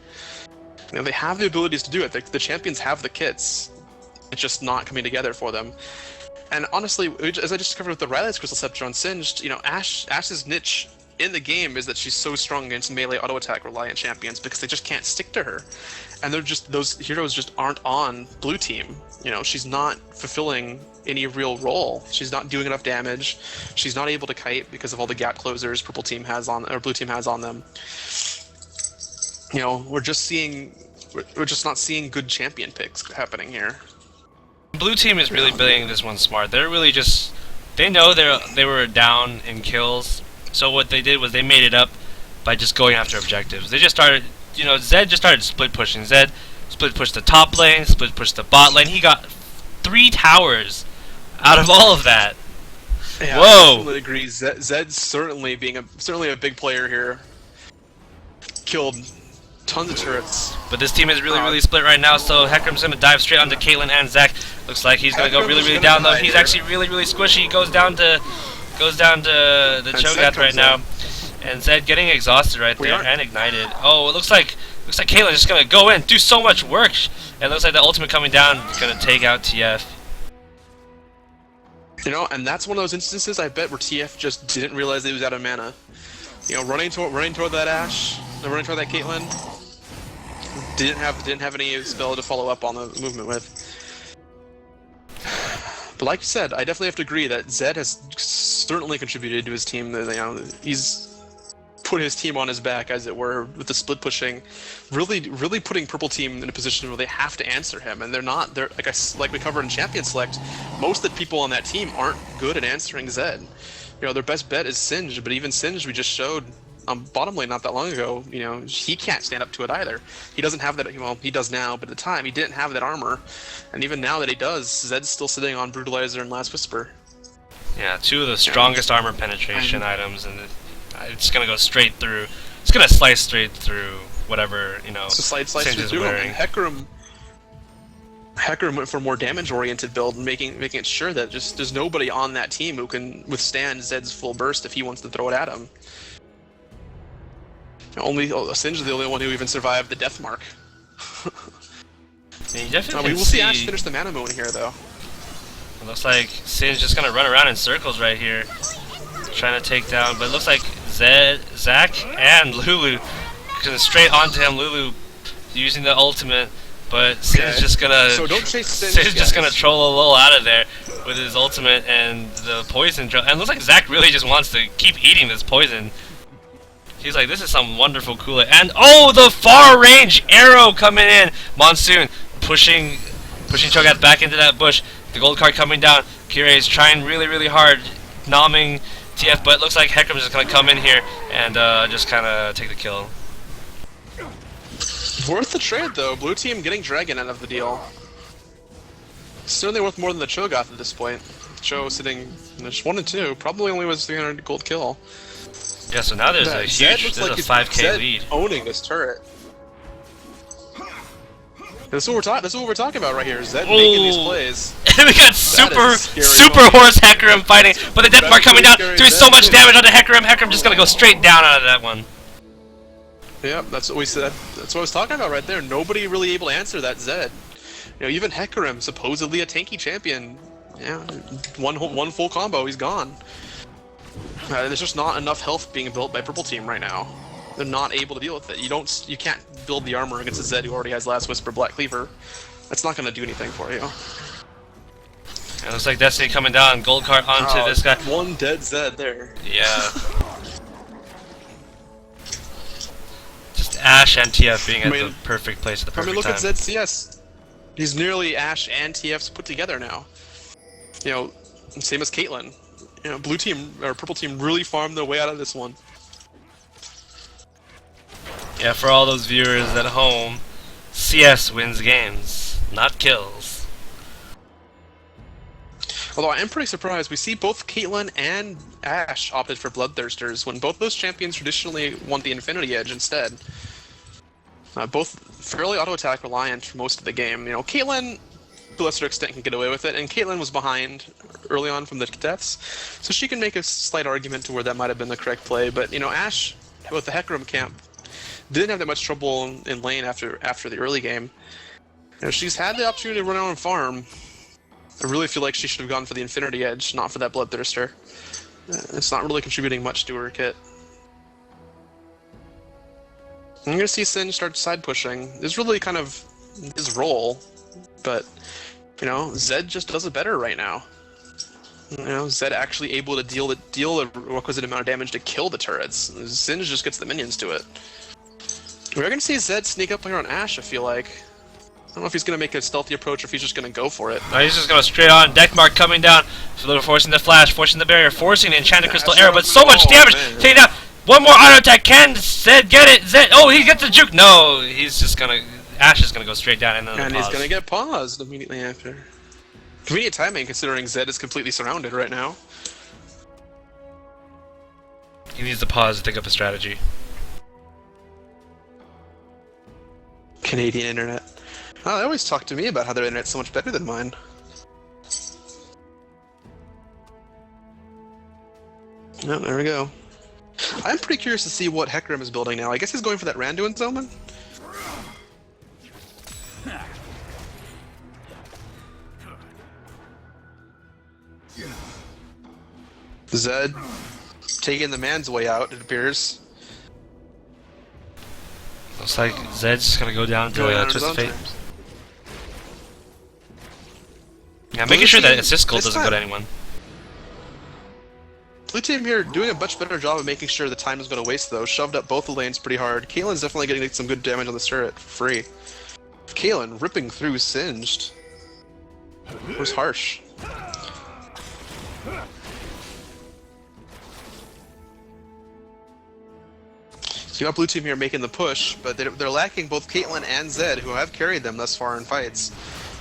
They have the abilities to do it. The champions have the kits. It's just not coming together for them. And honestly, as I just discovered with the Rylai's Crystal Scepter on Singed, Ashe's niche in the game is that she's so strong against melee auto attack reliant champions because they just can't stick to her. And those heroes just aren't on blue team. She's not fulfilling any real role. She's not doing enough damage. She's not able to kite because of all the gap closers blue team has on them. We're just not seeing good champion picks happening here. Blue team is really building this one smart. They're really they know they were down in kills, so what they did was they made it up by just going after objectives. They just started, Zed just started split pushing. Zed split pushed the top lane, split pushed the bot lane. He got 3 towers out of all of that. Yeah, whoa! I totally agree. Zed's certainly a big player here. Killed tons of turrets. But this team is really split right now, so Hecarim's gonna dive straight onto Caitlyn and Zac. Looks like he's gonna go really down though. He's actually really squishy. He goes down to the Cho'Gath right now. And Zed getting exhausted right there and ignited. Oh, it looks like Caitlyn's just gonna go in, do so much work. And it looks like the ultimate coming down is gonna take out TF. And that's one of those instances I bet where TF just didn't realize that he was out of mana. Running toward that Ashe, running toward that Caitlyn. Didn't have any spell to follow up on the movement with. But like you said, I definitely have to agree that Zed has certainly contributed to his team. He's put his team on his back, as it were, with the split pushing, really putting purple team in a position where they have to answer him, and they're like we covered in Champion Select. Most of the people on that team aren't good at answering Zed. Their best bet is Singe, but even Singe we just showed on bottom lane not that long ago, he can't stand up to it either. He doesn't have that, he does now, but at the time he didn't have that armor. And even now that he does, Zed's still sitting on Brutalizer and Last Whisper. Yeah, 2 of the strongest armor penetration items, and it's gonna go straight through. It's gonna slice straight through whatever, It's a slice Singe through wearing. Hecarim went for a more damage-oriented build, making it sure that just there's nobody on that team who can withstand Zed's full burst if he wants to throw it at him. Singe is the only one who even survived the death mark. We will see Ashe finish the mana moon here, though. It looks like Singe just gonna run around in circles right here, trying to take down. But it looks like Zac, and Lulu going straight onto him. Lulu using the ultimate, but Singe just gonna just gonna troll a little out of there with his ultimate and the poison. And it looks like Zac really just wants to keep eating this poison. He's like, this is some wonderful Kool-Aid. And the far range arrow coming in. Monsoon pushing Pushing Cho'Gath back into that bush. The gold card coming down. Kirei is trying really hard, nomming TF, but it looks like Hecarim is just going to come in here and just kind of take the kill. Worth the trade, though. Blue team getting Dragon out of the deal. Certainly worth more than the Cho'Gath at this point. Cho sitting just 1 and 2, probably only was 300 gold kill. Yeah, so now there's a huge, there's a 5k Zed lead. Owning this turret. This is what we're talking about right here. Zed making these plays. And we got super horse Hecarim fighting, but the death mark coming down, doing so much damage onto Hecarim. Hecarim just gonna go straight down out of that one. Yep, that's what we said. That's what I was talking about right there. Nobody really able to answer that Zed. You know, even Hecarim, supposedly a tanky champion, yeah, one full combo, he's gone. There's just not enough health being built by Purple Team right now. They're not able to deal with it. You can't build the armor against a Zed who already has Last Whisper, Black Cleaver. That's not going to do anything for you. It looks like Destiny coming down. Gold card onto this guy. One dead Zed there. Yeah. Just Ashe and TF being at the perfect place at the perfect time. Look at Zed CS. He's nearly Ashe and TF's put together now. You know, same as Caitlyn. You know, Blue Team or Purple Team really farmed their way out of this one. Yeah, for all those viewers at home, CS wins games, not kills. Although I am pretty surprised, we see both Caitlyn and Ashe opted for Bloodthirsters when both those champions traditionally want the Infinity Edge instead. Both fairly auto-attack reliant for most of the game. You know, Caitlyn, to a lesser extent, can get away with it, and Caitlyn was behind early on from the deaths, so she can make a slight argument to where that might have been the correct play. But you know, Ashe with the Hecarim camp didn't have that much trouble in lane after the early game. You know, she's had the opportunity to run out and farm. I really feel like she should have gone for the Infinity Edge, not for that Bloodthirster. It's not really contributing much to her kit. I'm gonna see Sin start side pushing. This is really kind of his role, but you know, Zed just does it better right now. You know, Zed actually able to deal the requisite amount of damage to kill the turrets. Sin just gets the minions to it. We're gonna see Zed sneak up here on Ashe, I feel like. I don't know if he's gonna make a stealthy approach or if he's just gonna go for it. No, he's just going straight on. Deck mark coming down. Forcing the flash, forcing the barrier, forcing the enchanted crystal arrow, but so much damage! Taking down. One more auto attack. Can Zed get it? Zed. Oh, he gets the juke. No, he's just gonna. Ashe is gonna go straight down and he's gonna get paused immediately after. Convenient timing, considering Zed is completely surrounded right now. He needs to pause to think up a strategy. Canadian internet. Oh, they always talk to me about how their internet's so much better than mine. Oh, there we go. I'm pretty curious to see what Hecarim is building now. I guess he's going for that Randuin's Omen? Zed taking the man's way out, it appears. Looks like Zed's just gonna go down to Twisted Fate. Yeah, making sure that assist gold doesn't go to anyone. Blue team here doing a much better job of making sure the time is going to waste though. Shoved up both the lanes pretty hard. Caitlyn's definitely getting some good damage on this turret for free. Caitlyn ripping through Singed. It was harsh. So you got blue team here making the push, but they're lacking both Caitlyn and Zed, who have carried them thus far in fights.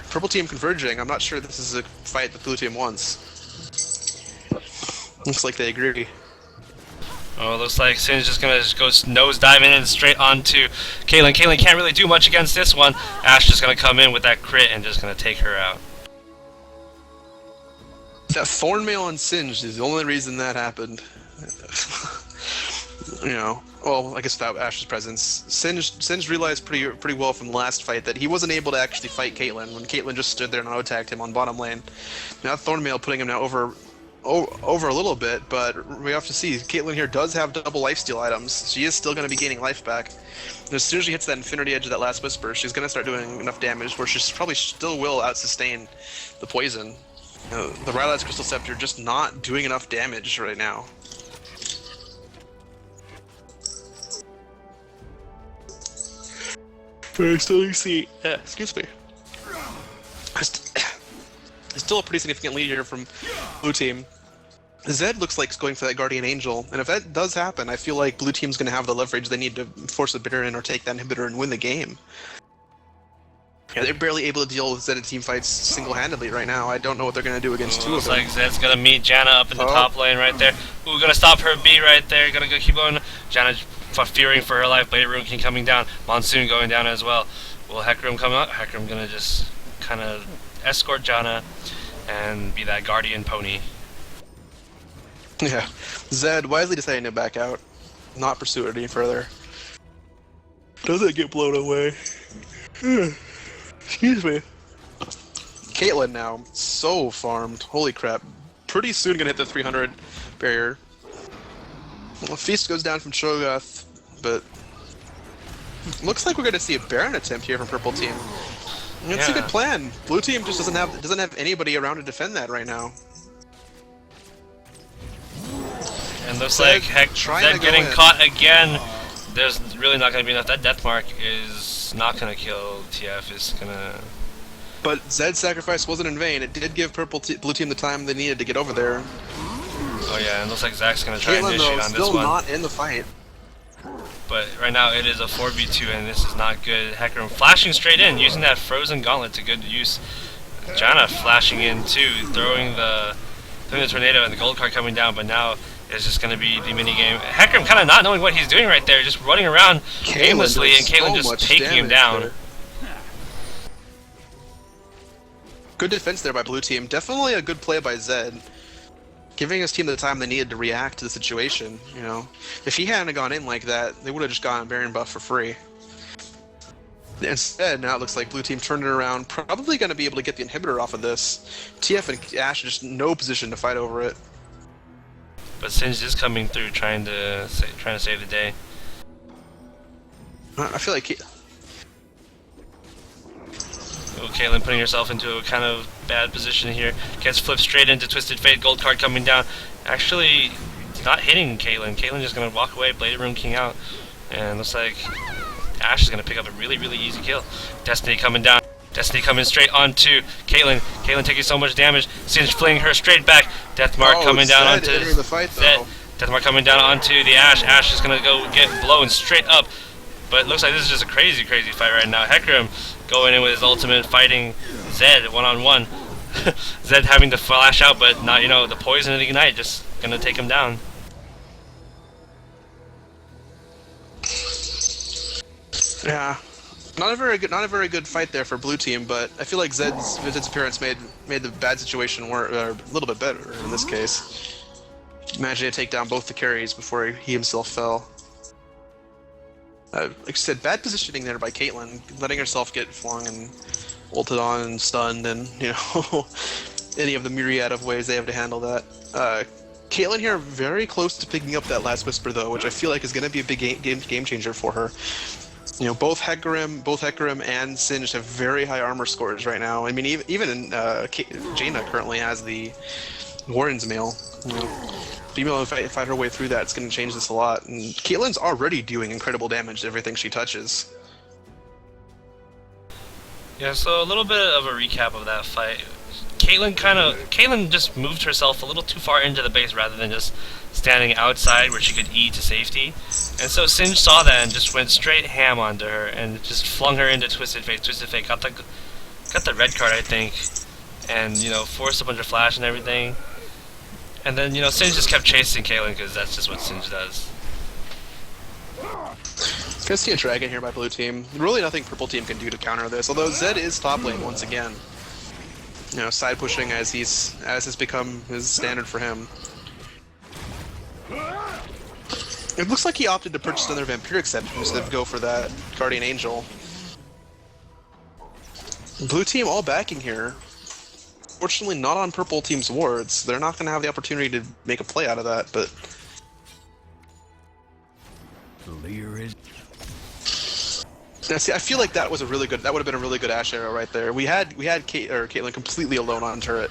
Purple team converging. I'm not sure this is a fight that blue team wants. Looks like they agree. Oh, looks like Sin's just gonna go nose diving in straight onto Caitlyn. Caitlyn can't really do much against this one. Ashe just gonna come in with that crit and just gonna take her out. That Thornmail on Singed is the only reason that happened. You know, well, I guess without Ashe's presence. Singed realized pretty well from the last fight that he wasn't able to actually fight Caitlyn when Caitlyn just stood there and auto-attacked him on bottom lane. Now Thornmail putting him now over a little bit, but we have to see. Caitlyn here does have double lifesteal items. She is still going to be gaining life back. And as soon as she hits that Infinity Edge of that last Whisper, she's going to start doing enough damage where she probably still will out-sustain the poison. The Rylat's Crystal Scepter just not doing enough damage right now. So you see, excuse me. Still a pretty significant lead here from blue team. Zed looks like it's going for that Guardian Angel, and if that does happen, I feel like blue team's going to have the leverage they need to force a bitter in or take that inhibitor and win the game. Yeah, they're barely able to deal with Zed team fights single-handedly right now. I don't know what they're going to do against two of them. Looks like Zed's going to meet Janna up in the top lane right there. Ooh, going to stop her B right there. Going to keep going. Janna fearing for her life. Blade Rune King coming down. Monsoon going down as well. Will Hecarim come out? Hecarim going to just kind of escort Janna and be that guardian pony. Yeah, Zed wisely deciding to back out, not pursue it any further. Doesn't get blown away. Excuse me. Caitlyn now, so farmed. Holy crap. Pretty soon gonna hit the 300 barrier. Well, Feast goes down from Cho'Gath, but looks like we're gonna see a Baron attempt here from purple team. It's a good plan. Blue team just doesn't have anybody around to defend that right now. And looks like Zed getting caught again. There's really not going to be enough. That death mark is not going to kill TF. It's going to... But Zed's sacrifice wasn't in vain. It did give blue team the time they needed to get over there. Oh yeah, and looks like Zach's going to try and initiate on this one. Still not in the fight. But right now it is a 4v2 and this is not good. Hecarim flashing straight in, using that frozen gauntlet to good use. Janna flashing in too, throwing the tornado and the gold card coming down, but now it's just going to be the minigame. Hecarim kind of not knowing what he's doing right there, just running around aimlessly, and Caitlyn just taking him down. There. Good defense there by blue team. Definitely a good play by Zed. Giving his team the time they needed to react to the situation, you know. If he hadn't gone in like that, they would have just gotten Baron buff for free. Instead, now it looks like blue team turned it around, probably going to be able to get the inhibitor off of this. TF and Ashe are just no position to fight over it. But Singed is coming through, trying to save the day. I feel like Caitlyn putting herself into a kind of bad position here. Gets flipped straight into Twisted Fate, gold card coming down. Actually, not hitting Caitlyn. Caitlyn just going to walk away, Blade Rune King out. And looks like Ashe is going to pick up a really, really easy kill. Destiny coming down. Destiny coming straight onto Caitlyn. Caitlyn taking so much damage. Singed flinging her straight back. Deathmark coming down onto the fight, Zed. Deathmark coming down onto the Ashe. Ashe is going to go get blown straight up. But it looks like this is just a crazy, crazy fight right now. Hecarim going in with his ultimate, fighting Zed one-on-one. Zed having to flash out, but not, you know, the poison and the ignite just gonna take him down. Yeah, not a very good fight there for blue team. But I feel like Zed's appearance made the bad situation a little bit better in this case. Managing to take down both the carries before he himself fell. Like I said, bad positioning there by Caitlyn, letting herself get flung and ulted on and stunned, and you know, any of the myriad of ways they have to handle that. Caitlyn here very close to picking up that last whisper though, which I feel like is going to be a big game changer for her. You know, both Hecarim and Singed have very high armor scores right now. I mean, even Jaina currently has the Warden's Mail. You know. Being able to fight her way through that, it's going to change this a lot. And Caitlyn's already doing incredible damage to everything she touches. Yeah, so a little bit of a recap of that fight. Caitlyn just moved herself a little too far into the base rather than just standing outside where she could E to safety. And so Singed saw that and just went straight ham onto her and just flung her into Twisted Fate. Twisted Fate got the red card, I think, and you know, forced a bunch of flash and everything. And then, you know, Singed just kept chasing Caitlyn because that's just what Singed does. Gonna see a dragon here by blue team. Really nothing purple team can do to counter this, although Zed is top lane once again. You know, side pushing as has become his standard for him. It looks like he opted to purchase another Vampiric Set instead of go for that Guardian Angel. Blue team all backing here. Fortunately, not on purple team's wards. They're not going to have the opportunity to make a play out of that, but... Now, see, I feel like that was a really good. That would have been a really good Ashe arrow right there. We had Caitlyn completely alone on turret.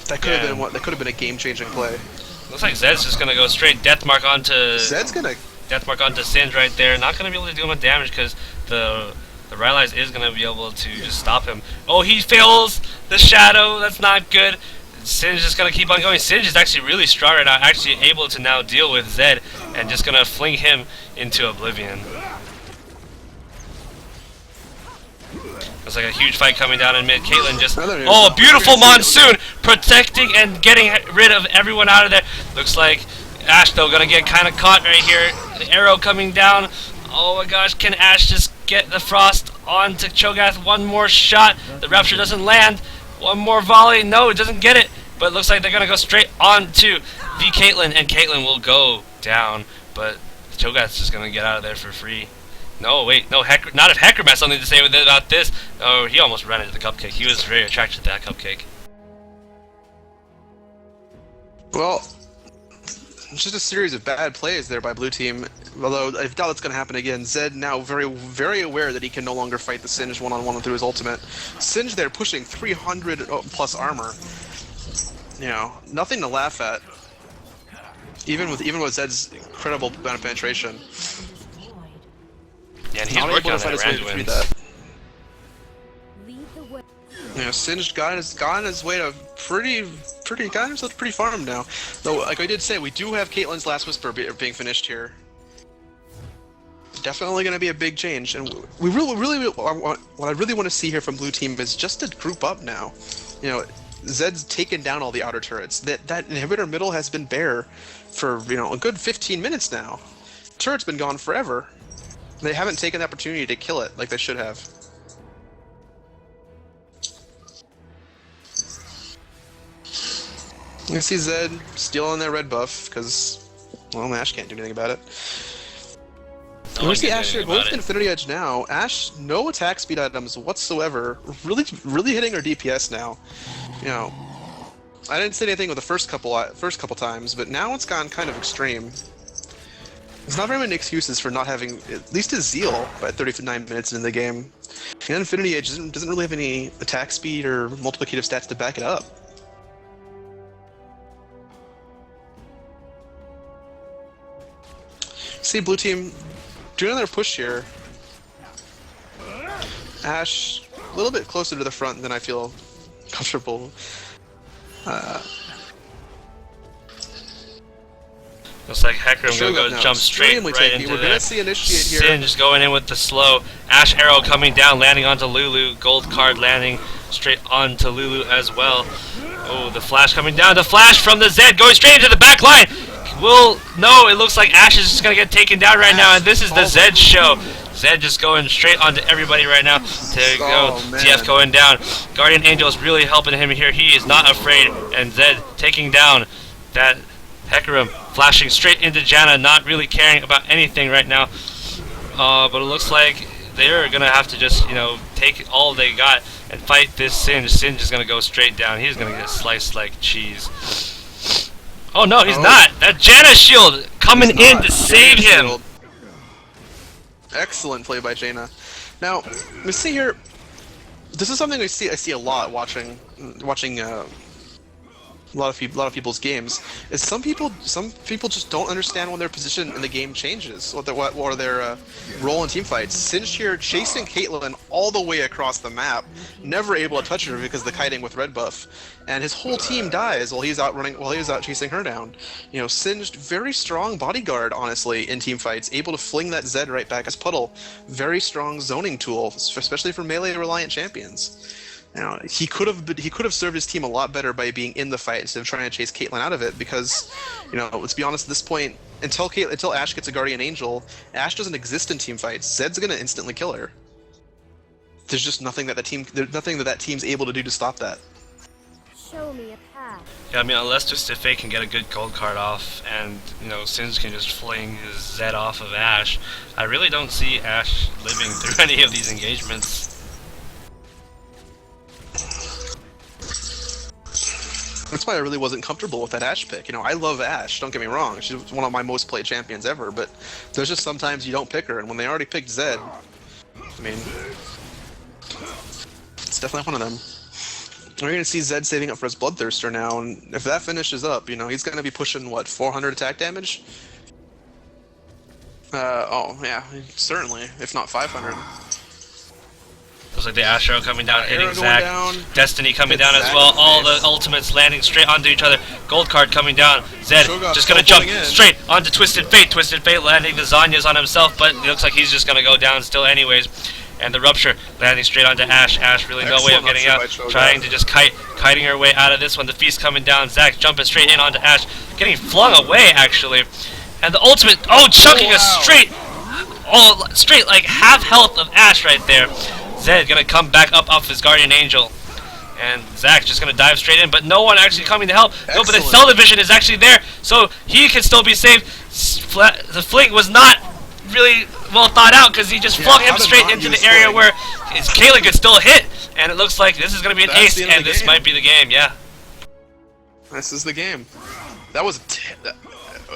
That could have been that could have been a game-changing play. Looks like Zed's just gonna go straight Deathmark onto. Zed's gonna Deathmark onto Singed right there. Not gonna be able to do much damage because the The Rylai's is going to be able to just stop him. Oh, he fails the shadow. That's not good. Singe is going to keep on going. Singe is actually really strong right now, actually able to now deal with Zed and just going to fling him into oblivion. It's like a huge fight coming down in mid. Caitlyn just... Oh, a beautiful Monsoon! Protecting and getting rid of everyone out of there. Looks like Ashe, though, gonna get kind of caught right here. The arrow coming down. Oh my gosh, can Ashe just get the Frost onto Cho'Gath? One more shot. The Rapture doesn't land. One more volley. No, it doesn't get it. But it looks like they're gonna go straight on to the Caitlyn, and Caitlyn will go down. But Cho'Gath's just gonna get out of there for free. No, wait, no, not if Hecarim has something to say about this. Oh, he almost ran into the cupcake. He was very attracted to that cupcake. Well, it's just a series of bad plays there by blue team. Although I doubt that's going to happen again. Zed now very, very aware that he can no longer fight the Singe one-on-one through his ultimate. Singe there pushing 300 plus armor. You know, nothing to laugh at. Even with Zed's incredible amount of penetration. Yeah, and he's working on that Randuin's. You know, Singe got his way to pretty farm now. Though, like I did say, we do have Caitlyn's Last Whisper being finished here. Definitely going to be a big change, and we really what I really want to see here from blue team is just to group up now. You know, Zed's taken down all the outer turrets. That inhibitor middle has been bare for a good 15 minutes now. Turret's been gone forever. They haven't taken the opportunity to kill it like they should have. You can see Zed stealing their red buff because, well, Ashe can't do anything about it. We see Ashe here going to Infinity Edge now. Ashe, no attack speed items whatsoever. Really hitting her DPS now. You know, I didn't say anything with the first couple times, but now it's gone kind of extreme. There's not very many excuses for not having at least a Zeal by 39 minutes into the game. And Infinity Edge doesn't really have any attack speed or multiplicative stats to back it up. See blue team doing another push here. Ashe a little bit closer to the front than I feel comfortable. Looks like Hecarim gonna go jump straight right into We're gonna see initiate here. Singe going in with the slow. Ashe arrow coming down, landing onto Lulu. Gold card landing straight onto Lulu as well. Oh, the flash coming down. The flash from the Zed going straight into the back line. No, it looks like Ashe is just gonna get taken down right now, and this is the Zed show. Zed just going straight onto everybody right now. There you go. TF going down. Guardian Angel is really helping him here. He is not afraid, and Zed taking down that Hecarim, flashing straight into Janna, not really caring about anything right now. But it looks like they're gonna have to just, take all they got and fight this Singe. Singe is gonna go straight down. He's gonna get sliced like cheese. Oh no, he's not! That Janna shield coming in to save him! Excellent play by Jaina. Now, we see here, this is something I see a lot watching a lot of people's games, is some people just don't understand when their position in the game changes, what their role in team fights. Singe here chasing Caitlyn all the way across the map, never able to touch her because of the kiting with red buff, and his whole team dies while he's out chasing her down. Singed, very strong bodyguard, honestly, in team fights, able to fling that Zed right back as puddle. Very strong zoning tool, especially for melee reliant champions. He could have served his team a lot better by being in the fight instead of trying to chase Caitlyn out of it, because, let's be honest, at this point, until Ashe gets a Guardian Angel, Ashe doesn't exist in team fights. Zed's gonna instantly kill her. There's just nothing that that team's able to do to stop that. Show me a path. Yeah, I mean, unless Twisted Fate can get a good gold card off, and Singe can just fling his Zed off of Ashe, I really don't see Ashe living through any of these engagements. That's why I really wasn't comfortable with that Ashe pick. I love Ashe, don't get me wrong. She's one of my most played champions ever, but there's just sometimes you don't pick her, and when they already picked Zed, I mean, it's definitely one of them. We're going to see Zed saving up for his Bloodthirster now, and if that finishes up, he's going to be pushing, 400 attack damage? Oh, yeah, certainly, if not 500. Looks like the Astro coming down, hitting Arrow going Zack. down. Destiny coming Hits down as Zack well. in the All face. the ultimates landing straight onto each other. Gold card coming down. Zed Shogoff just gonna jump teleporting in. straight onto Twisted Fate. Twisted Fate landing the Zanyas on himself, but it looks like he's just gonna go down still anyways. And the Rupture landing straight onto Ash. Ash really no way of Excellent getting Rupture out. by Shogoff. Trying to just kiting her way out of this one. The Feast coming down. Zack jumping straight in onto Ash. Getting flung away actually. And the ultimate, chucking wow. straight like half health of Ash right there. Zed gonna come back up off his Guardian Angel. And Zack just gonna dive straight in, but no one actually coming to help. No, but the Excellent. Cell Division is actually there, so he can still be saved. The fling was not really well thought out because he just flung him how to straight not into use the area fling. where Kayla could still hit. And it looks like this is gonna be an That's ace, the end of and the this game. might be the game, yeah. This is the game. That was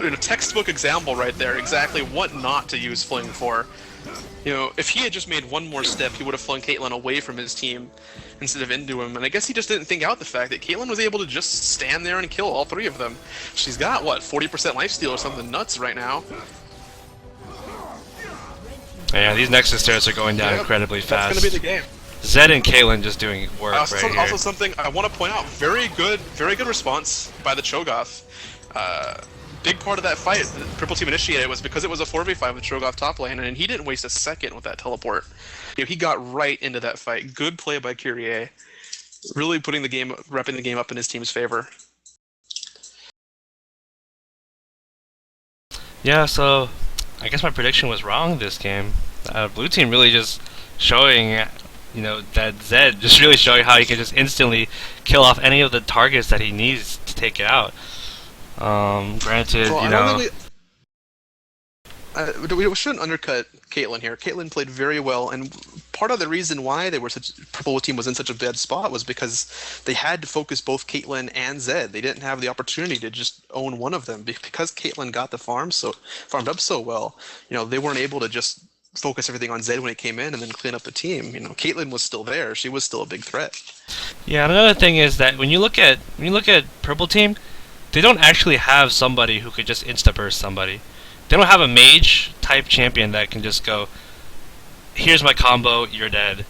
a textbook example right there. Exactly what not to use Fling for. You know, if he had just made one more step, he would have flung Caitlyn away from his team instead of into him. And I guess he just didn't think out the fact that Caitlyn was able to just stand there and kill all three of them. She's got, what, 40% lifesteal or something nuts right now. Yeah, these Nexus stairs are going down Yep, incredibly That's fast. going to be the game. Zed and Kaylin just doing work Also, right here. also something I want to point out, very good response by the Cho'Gath. Big part of that fight, the Purple Team initiated, was because it was a 4v5 with Cho'Gath top lane, and he didn't waste a second with that teleport. You know, he got right into that fight. Good play by Kyrie. Really putting the game, repping the game up in his team's favor. Yeah, so I guess my prediction was wrong this game. Blue team really just showing, you know, that Zed just really showing how he can just instantly kill off any of the targets that he needs to take it out. Granted, Well, you I know. don't think we shouldn't undercut Caitlyn here. Caitlyn played very well, and part of the reason why they were Purple Team was in such a bad spot was because they had to focus both Caitlyn and Zed. They didn't have the opportunity to just own one of them because Caitlyn got the farmed up so well. You know, they weren't able to just focus everything on Zed when he came in and then clean up the team. You know, Caitlyn was still there. She was still a big threat. Yeah, and another thing is that when you look at Purple Team, they don't actually have somebody who could just insta burst somebody. They don't have a mage type champion that can just go, here's my combo, you're dead.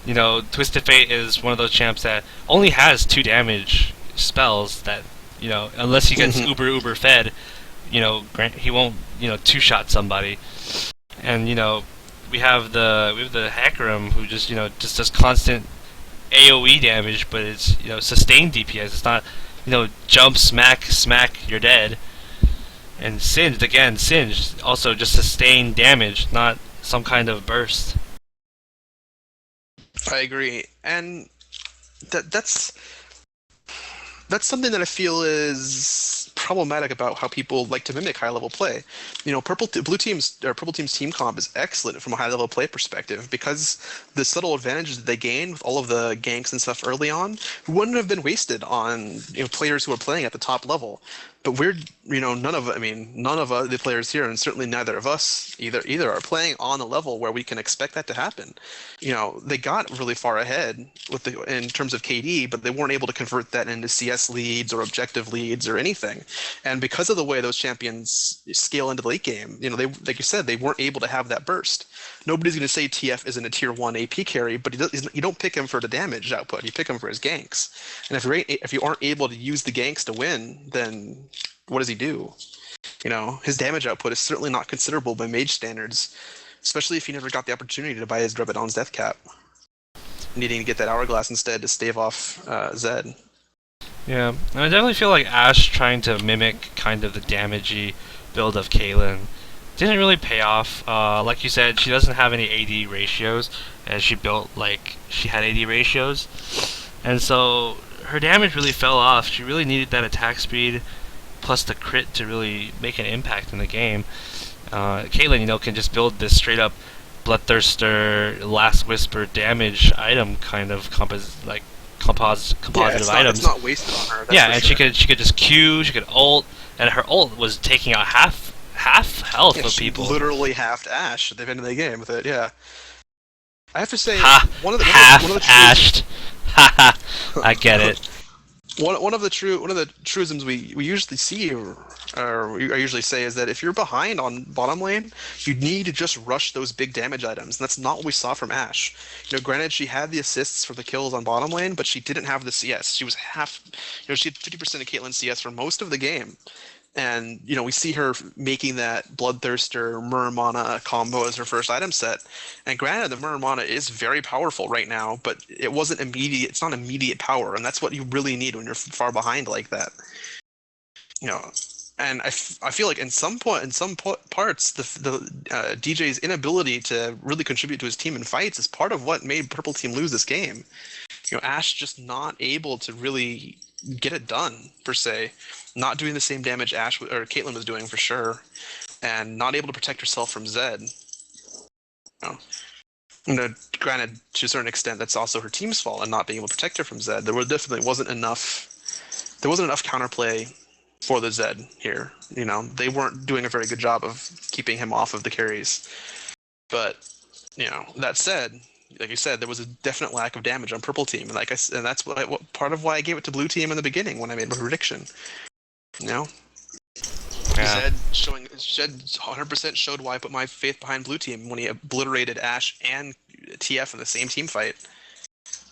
You know, Twisted Fate is one of those champs that only has 2 damage spells that, you know, unless he gets uber fed, you know, he won't, you know, 2-shot somebody. And, you know, we have the Hecarim who just, you know, just does constant AoE damage, but it's, you know, sustained DPS. It's not, you know, jump, smack, you're dead. And Singed, also just sustained damage, not some kind of burst. I agree, and that's something that I feel is problematic about how people like to mimic high-level play. You know, Purple Team's team comp is excellent from a high-level play perspective because the subtle advantages that they gain with all of the ganks and stuff early on wouldn't have been wasted on, you know, players who are playing at the top level. But none of the players here, and certainly neither of us either, are playing on the level where we can expect that to happen. You know, they got really far ahead in terms of KD, but they weren't able to convert that into CS leads or objective leads or anything. And because of the way those champions scale into the late game, you know, they, like you said, they weren't able to have that burst. Nobody's going to say TF isn't a tier 1 AP carry, but you don't pick him for the damage output. You pick him for his ganks. And if you aren't able to use the ganks to win, then what does he do? You know, his damage output is certainly not considerable by mage standards, especially if he never got the opportunity to buy his Drebadon's Death Cap, needing to get that Hourglass instead to stave off Zed. Yeah, and I definitely feel like Ash trying to mimic kind of the damagey build of Kaylin didn't really pay off. Like you said, she doesn't have any AD ratios, as she built like she had AD ratios, and so her damage really fell off. She really needed that attack speed plus the crit to really make an impact in the game. Caitlyn, you know, can just build this straight up Bloodthirster, Last Whisper damage item kind of compositive items. It's not wasted on her. Yeah, and sure. she could just Q, she could ult, and her ult was taking out half health of she people. Literally halved Ash at the end of the game with it. Yeah, I have to say Half-ashed. Haha, I get it. One of the truisms we usually see or I usually say is that if you're behind on bottom lane, you need to just rush those big damage items, and that's not what we saw from Ashe. Granted, she had the assists for the kills on bottom lane, but she didn't have the CS. She was half, she had 50% of Caitlyn's CS for most of the game. And we see her making that Bloodthirster Muramana combo as her first item set. And granted, the Muramana is very powerful right now, but it wasn't immediate. It's not immediate power, and that's what you really need when you're far behind like that. You know, and I feel like in some parts, the DJ's inability to really contribute to his team in fights is part of what made Purple Team lose this game. Ashe just not able to really get it done per se, not doing the same damage Ashe or Caitlyn was doing for sure, and not able to protect herself from Zed. Granted, to a certain extent, that's also her team's fault and not being able to protect her from Zed. There definitely wasn't enough. There wasn't enough counterplay for the Zed here. They weren't doing a very good job of keeping him off of the carries. But that said, like you said, there was a definite lack of damage on Purple Team, and that's part of why I gave it to Blue Team in the beginning when I made my prediction. Yeah. Zed 100% showed why I put my faith behind Blue Team when he obliterated Ashe and TF in the same team fight.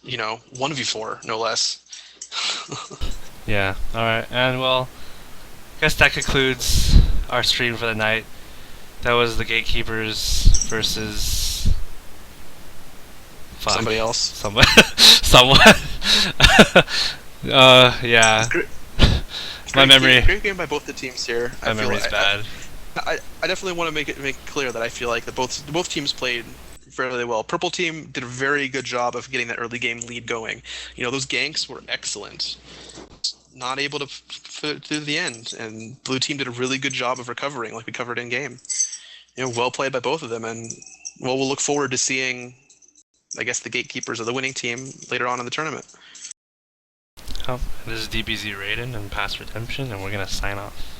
1v4, no less. Yeah. All right. And well, I guess that concludes our stream for the night. That was the Gatekeepers versus Somebody else. Someone. Yeah. My memory. Great game by both the teams here. My memory's bad. I definitely want to make it clear that I feel like that both teams played fairly well. Purple team did a very good job of getting that early game lead going. Those ganks were excellent. Not able to through the end, and Blue team did a really good job of recovering, like we covered in game. Well played by both of them, and we'll look forward to seeing, I guess, the Gatekeepers of the winning team later on in the tournament. This is DBZ Raiden and Past Redemption, and we're gonna sign off.